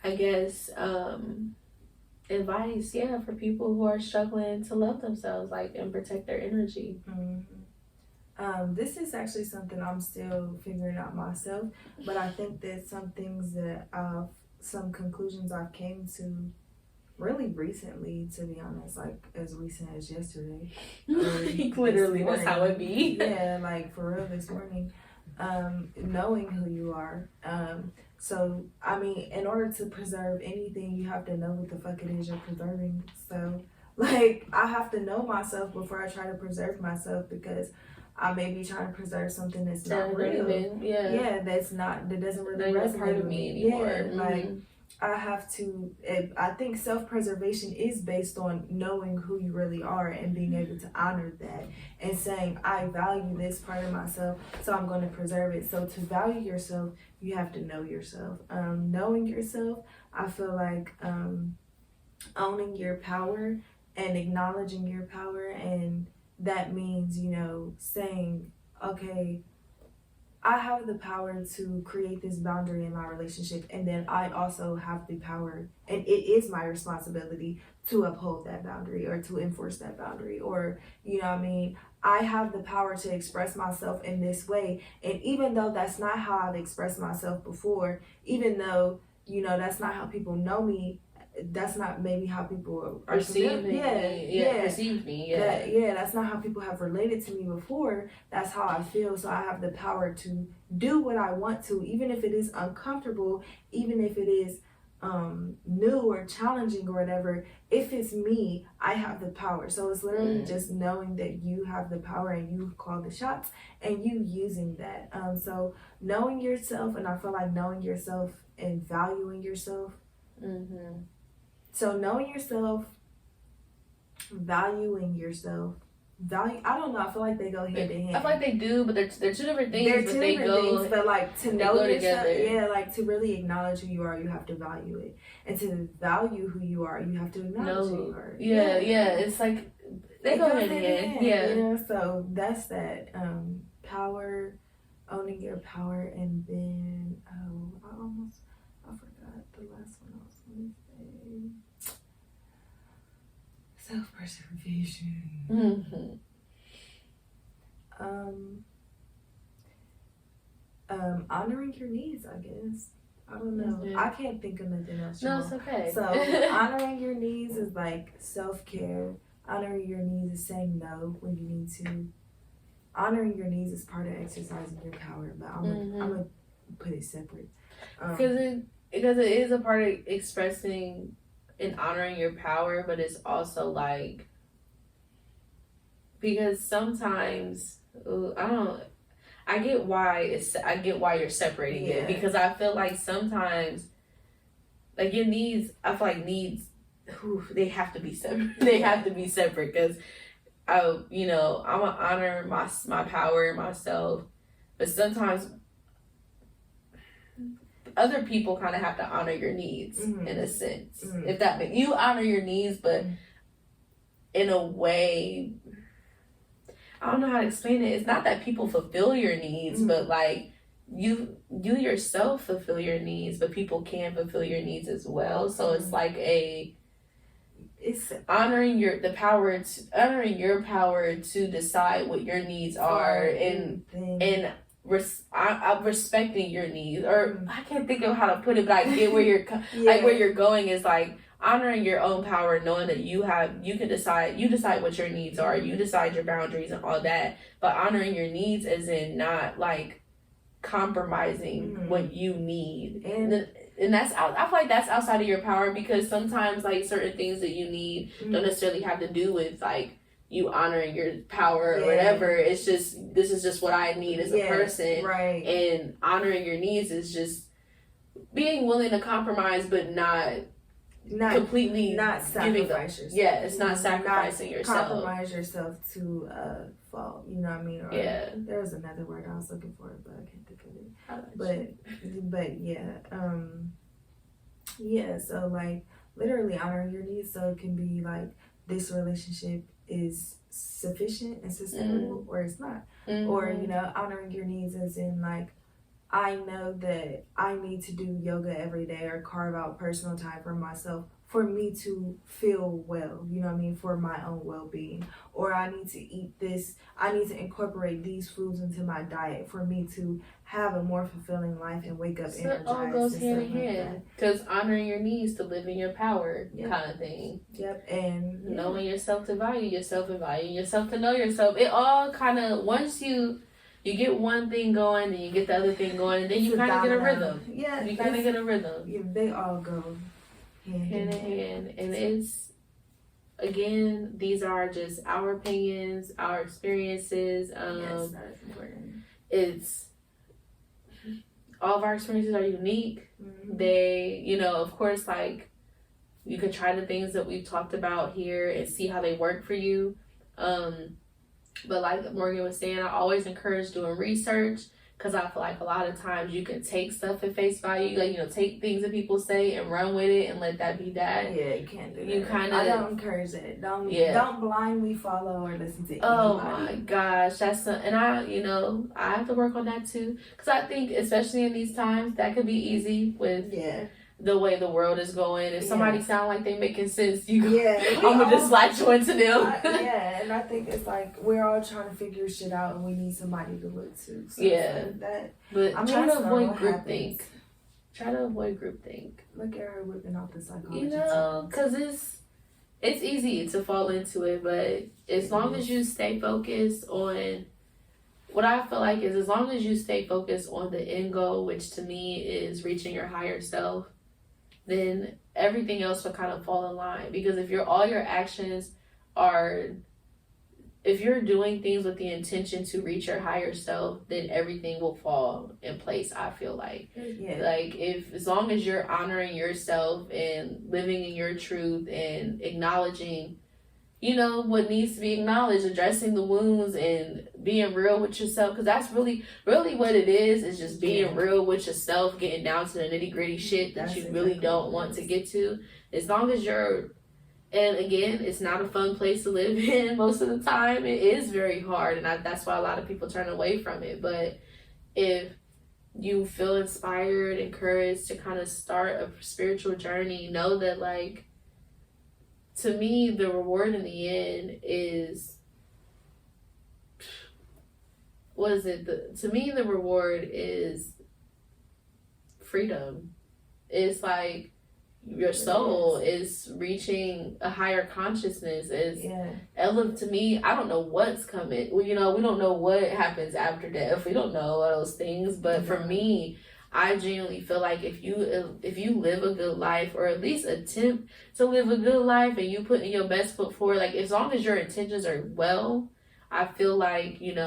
I guess advice for people who are struggling to love themselves, like, and protect their energy. This is actually something I'm still figuring out myself, but I think that some things that some conclusions I've came to really recently, to be honest, like as recent as yesterday. Literally, that's how it be. Yeah, like for real this morning. Knowing who you are. So, I mean, in order to preserve anything, you have to know what the fuck it is you're preserving. So, like, I have to know myself before I try to preserve myself, because I may be trying to preserve something that's not real. That doesn't really resonate with me anymore. Like, I have to, I think self-preservation is based on knowing who you really are and being able to honor that and saying, I value this part of myself, so I'm going to preserve it. So to value yourself, you have to know yourself. Knowing yourself, I feel like owning your power and acknowledging your power, and that means, you know, saying, okay, I have the power to create this boundary in my relationship, and then I also have the power, and it is my responsibility to uphold that boundary or to enforce that boundary, or, you know what I mean? I have the power to express myself in this way, and even though that's not how I've expressed myself before, even though, you know, that's not how people know me, that's not maybe how people are perceive me. Perceive me. That's not how people have related to me before. That's how I feel. So I have the power to do what I want to, even if it is uncomfortable, even if it is new or challenging or whatever. If it's me, I have the power. So it's literally just knowing that you have the power and you call the shots and you using that. So knowing yourself, and I feel like knowing yourself and valuing yourself. So knowing yourself, valuing yourself, I don't know, I feel like they go hand in hand. I feel like they do, but they're 2 different things. But like to know yourself, like to really acknowledge who you are, you have to value it. And to value who you are, you have to acknowledge who you are. It's like they go hand in hand. You know, so that's that power, owning your power, and then I forgot the last one I was going to say. Self-preservation. Honoring your needs, I guess. I don't know. I can't think of nothing else. No, it's okay. So honoring your needs is like self-care. Honoring your needs is saying no when you need to. Honoring your needs is part of exercising your power, but I'm gonna put it separate. Because it is a part of expressing and honoring your power, but it's also like, because sometimes I get why you're separating it, because I feel like sometimes like your needs, I feel like needs, they have to be separate. They have to be separate because I'm gonna honor my power and myself, but sometimes other people kind of have to honor your needs in a sense. If that makes you honor your needs, but in a way, I don't know how to explain it. It's not that people fulfill your needs, but like you yourself fulfill your needs, but people can fulfill your needs as well. So it's like it's honoring your power to decide what your needs are and I'm respecting your needs, or I can't think of how to put it, but I get where you're like where you're going is like honoring your own power, knowing that you can decide what your needs are, you decide your boundaries and all that, but honoring your needs as in not like compromising what you need, and that's out. I feel like that's outside of your power because sometimes like certain things that you need don't necessarily have to do with like you honoring your power or whatever. It's just this is just what I need as a person, right? And honoring your needs is just being willing to compromise, but not completely not sacrifice yourself. Yeah, it's not sacrificing yourself. Compromise yourself to a fault. You know what I mean? Or there was another word I was looking for, but I can't think of it. But yeah. So like literally honoring your needs, so it can be like this relationship is sufficient and sustainable, or it's not, or honoring your needs as in like I know that I need to do yoga every day or carve out personal time for myself for me to feel well, you know what I mean, for my own well-being. Or I need to eat this, I need to incorporate these foods into my diet for me to have a more fulfilling life and wake up energized. It all goes hand in hand. Because honoring your needs to live in your power kind of thing. Yep. And knowing yourself to value yourself and value yourself to know yourself. It all kind of, once you get one thing going and you get the other thing going, and then you kind of get a rhythm. Yeah. You kind of get a rhythm. Yeah, they all go hand in hand. And it's, again, these are just our opinions, our experiences. Yes, that is important. It's, all of our experiences are unique. They, of course, like, you can try the things that we've talked about here and see how they work for you. But like Morgan was saying, I always encourage doing research because I feel like a lot of times you can take stuff at face value, like, take things that people say and run with it and let that be that. Yeah, you can't do that. You kind of, I don't encourage it. Don't blindly follow or listen to anybody. Oh my gosh, and I have to work on that too, because I think especially in these times that could be easy with the way the world is going. If somebody sound like they making sense, I'm gonna just latch onto them. And I think it's like we're all trying to figure shit out, and we need somebody to look to. So like that. But try to avoid groupthink. Try to avoid groupthink. Look at her whipping off the psychology. Because it's easy to fall into it, but as long as you stay focused on. What I feel like is as long as you stay focused on the end goal, which to me is reaching your higher self, then everything else will kind of fall in line. Because if all your actions are, if you're doing things with the intention to reach your higher self, then everything will fall in place, I feel like. Like as long as you're honoring yourself and living in your truth and acknowledging what needs to be acknowledged, addressing the wounds and being real with yourself, because that's really what it is just being real with yourself, getting down to the nitty gritty shit that you really don't want to get to. As long as you're, and again, it's not a fun place to live in most of the time. It is very hard, and that's why a lot of people turn away from it. But if you feel inspired, encouraged to kind of start a spiritual journey, know that like, to me, the reward in the end is, what is it? To me, the reward is freedom. It's like your soul is reaching a higher consciousness. To me, I don't know what's coming. Well, we don't know what happens after death. We don't know all those things. But for me, I genuinely feel like if you live a good life, or at least attempt to live a good life, and you put in your best foot forward, like as long as your intentions are well, I feel like, you're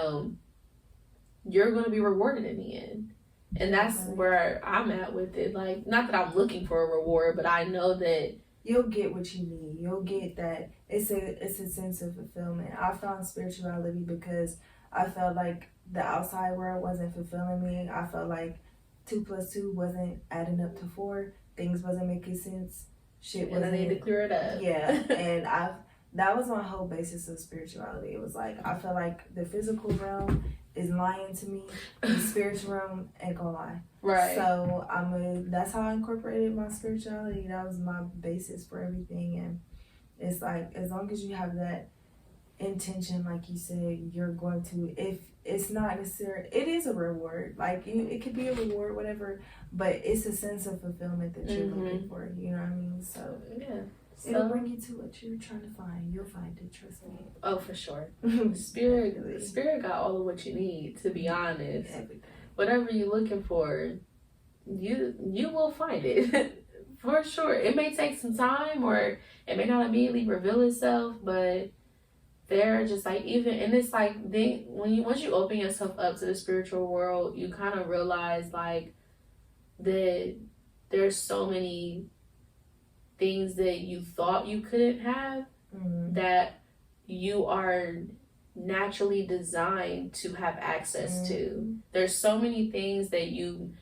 going to be rewarded in the end. And that's where I'm at with it. Like, not that I'm looking for a reward, but I know that you'll get what you need. You'll get that. It's a sense of fulfillment. I found spirituality because I felt like the outside world wasn't fulfilling me. I felt like 2 + 2 wasn't adding up to 4. Things wasn't making sense. Shit wasn't. And I need to clear it up. Yeah, and that was my whole basis of spirituality. It was like I felt like the physical realm is lying to me, the spiritual realm ain't gonna lie. Right. So that's how I incorporated my spirituality. That was my basis for everything. And it's like, as long as you have that intention, like you said, you're going to, if it's not necessarily, it is a reward. Like it could be a reward, whatever, but it's a sense of fulfillment that you're looking for. You know what I mean? So yeah. It'll bring you to what you're trying to find. You'll find it, trust me. Oh, for sure. Spirit got all of what you need, to be honest. Everything. Whatever you're looking for, you will find it. For sure. It may take some time, or it may not immediately reveal itself, but they're just like, even, and it's like, once you open yourself up to the spiritual world, you kind of realize like that there's so many things that you thought you couldn't have that you are naturally designed to have access to. There's so many things that you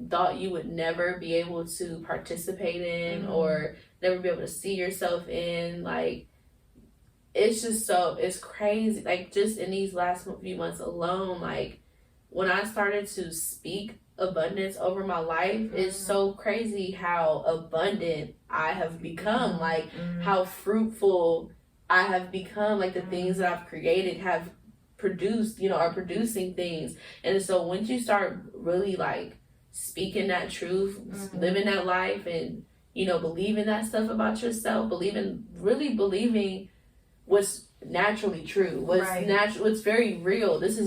thought you would never be able to participate in or never be able to see yourself in. Like, it's crazy. Like, just in these last few months alone, like, when I started to speak abundance over my life, it's so crazy how abundant I have become. Like, how fruitful I have become. Like, the things that I've created have produced, are producing things. And so once you start really like speaking that truth, living that life, and believing that stuff about yourself, really believing what's naturally true, what's natural, what's very real. It's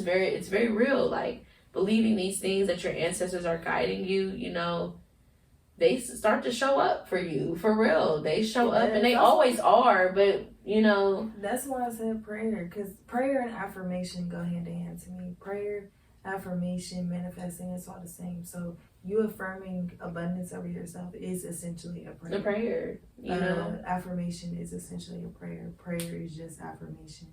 very real. Like, believing these things that your ancestors are guiding you, they start to show up for you, for real. They show up, and they always are, but That's why I said prayer, because prayer and affirmation go hand in hand to me. Prayer, affirmation, manifesting, it's all the same. So you affirming abundance over yourself is essentially a prayer. The prayer, affirmation is essentially a prayer. Prayer is just affirmation.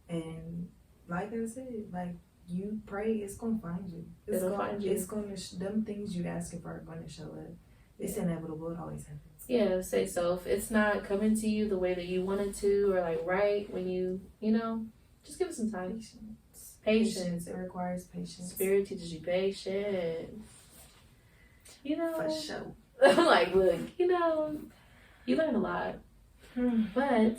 And like I said, like, you pray, it's gonna find you. It'll find you. It's gonna them things you asking for are gonna show up. It's inevitable. It always happens. Yeah, say so. If it's not coming to you the way that you want it to, or like right when you just give it some time. Patience. It requires patience. Spirit teaches you patience. For sure. I'm like, look, you learn a lot, but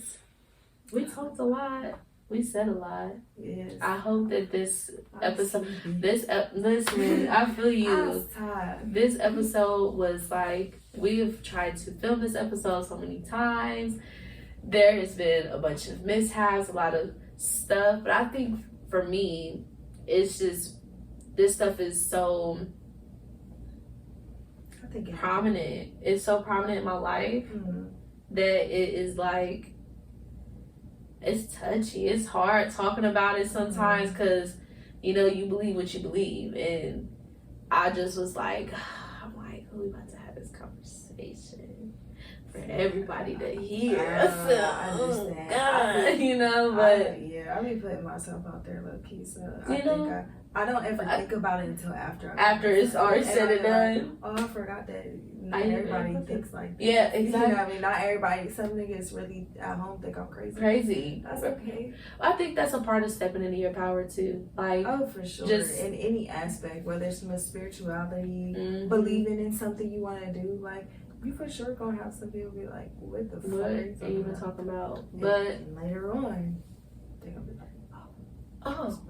we talked a lot. We said a lot. Yes. I hope that this episode, listen, I feel you. I was tired. This episode was like, we've tried to film this episode so many times. There has been a bunch of mishaps, a lot of stuff, but I think for me, it's just, this stuff is so prominent. It's so prominent in my life that it is like, it's touchy. It's hard talking about it sometimes because, you believe what you believe. And I just was like, we about to have this conversation for everybody to hear. I understand. But I be putting myself out there low key, so I don't ever think about it until after. After it's already said and done. Oh, I forgot that not everybody thinks like that. Yeah, exactly. You know what I mean? Not everybody. Some niggas really at home think I'm crazy. That's okay. I think that's a part of stepping into your power too. Like, oh, for sure. Just in any aspect, whether it's some spirituality, believing in something you want to do, like, you for sure gonna have some people be like, what the fuck are you even talking about? But later on, they're gonna be like, oh.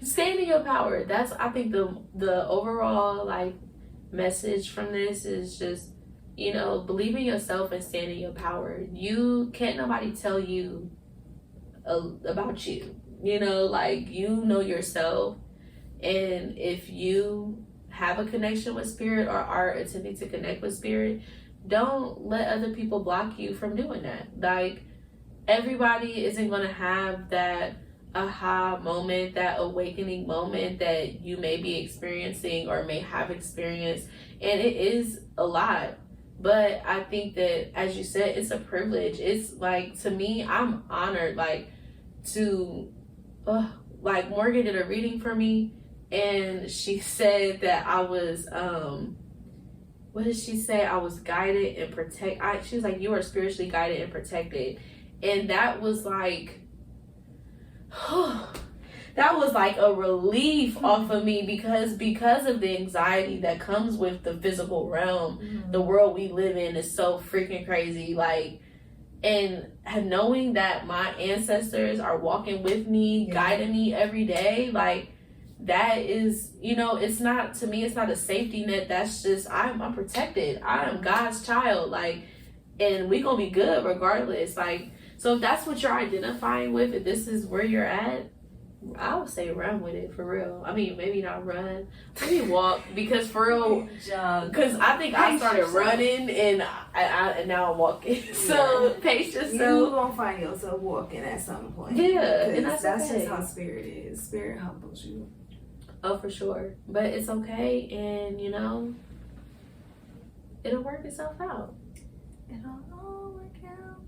Staying in your power. That's, I think, the overall like message from this is just, believe in yourself and stand in your power. You can't nobody tell you about you. Like, yourself, and if you have a connection with spirit or are attempting to connect with spirit, don't let other people block you from doing that. Like, everybody isn't going to have that aha moment, that awakening moment that you may be experiencing or may have experienced. And it is a lot. But I think that, as you said, it's a privilege. It's like, to me, I'm honored, like, to, like, Morgan did a reading for me, and she said that I was, what did she say? I was guided and she was like, you are spiritually guided and protected. And that was like, that was like a relief off of me, because of the anxiety that comes with the physical realm. The world we live in is so freaking crazy. Like, and knowing that my ancestors are walking with me, guiding me every day, like, that is, you know, it's not, to me, it's not a safety net. That's just, I'm protected. I am God's child. Like, and we gonna be good regardless. Like, so if that's what you're identifying with, if this is where you're at, I would say run with it, for real. I mean, maybe not run, maybe walk, because for real, because I think I started running and and now I'm walking. So pace yourself. You gonna find yourself walking at some point. Yeah, and that's okay. just how spirit is. Spirit humbles you. Oh, for sure. But it's okay, and you know, it'll work itself out. It'll all work out.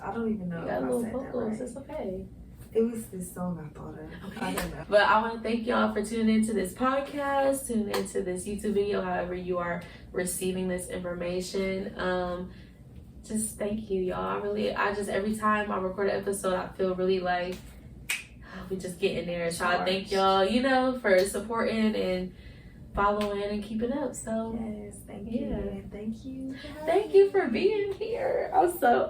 I don't even know. You got if little I said vocals. that right. It's okay. It was this song I thought of. Okay. I don't know. But I want to thank y'all for tuning into this podcast, tuning into this YouTube video, however you are receiving this information. Just thank you, y'all. I just, every time I record an episode, I feel really like we just getting there. So I thank y'all, you know, for supporting and following and keeping up. So yes, thank you. And thank you. Thank you for being here. I'm so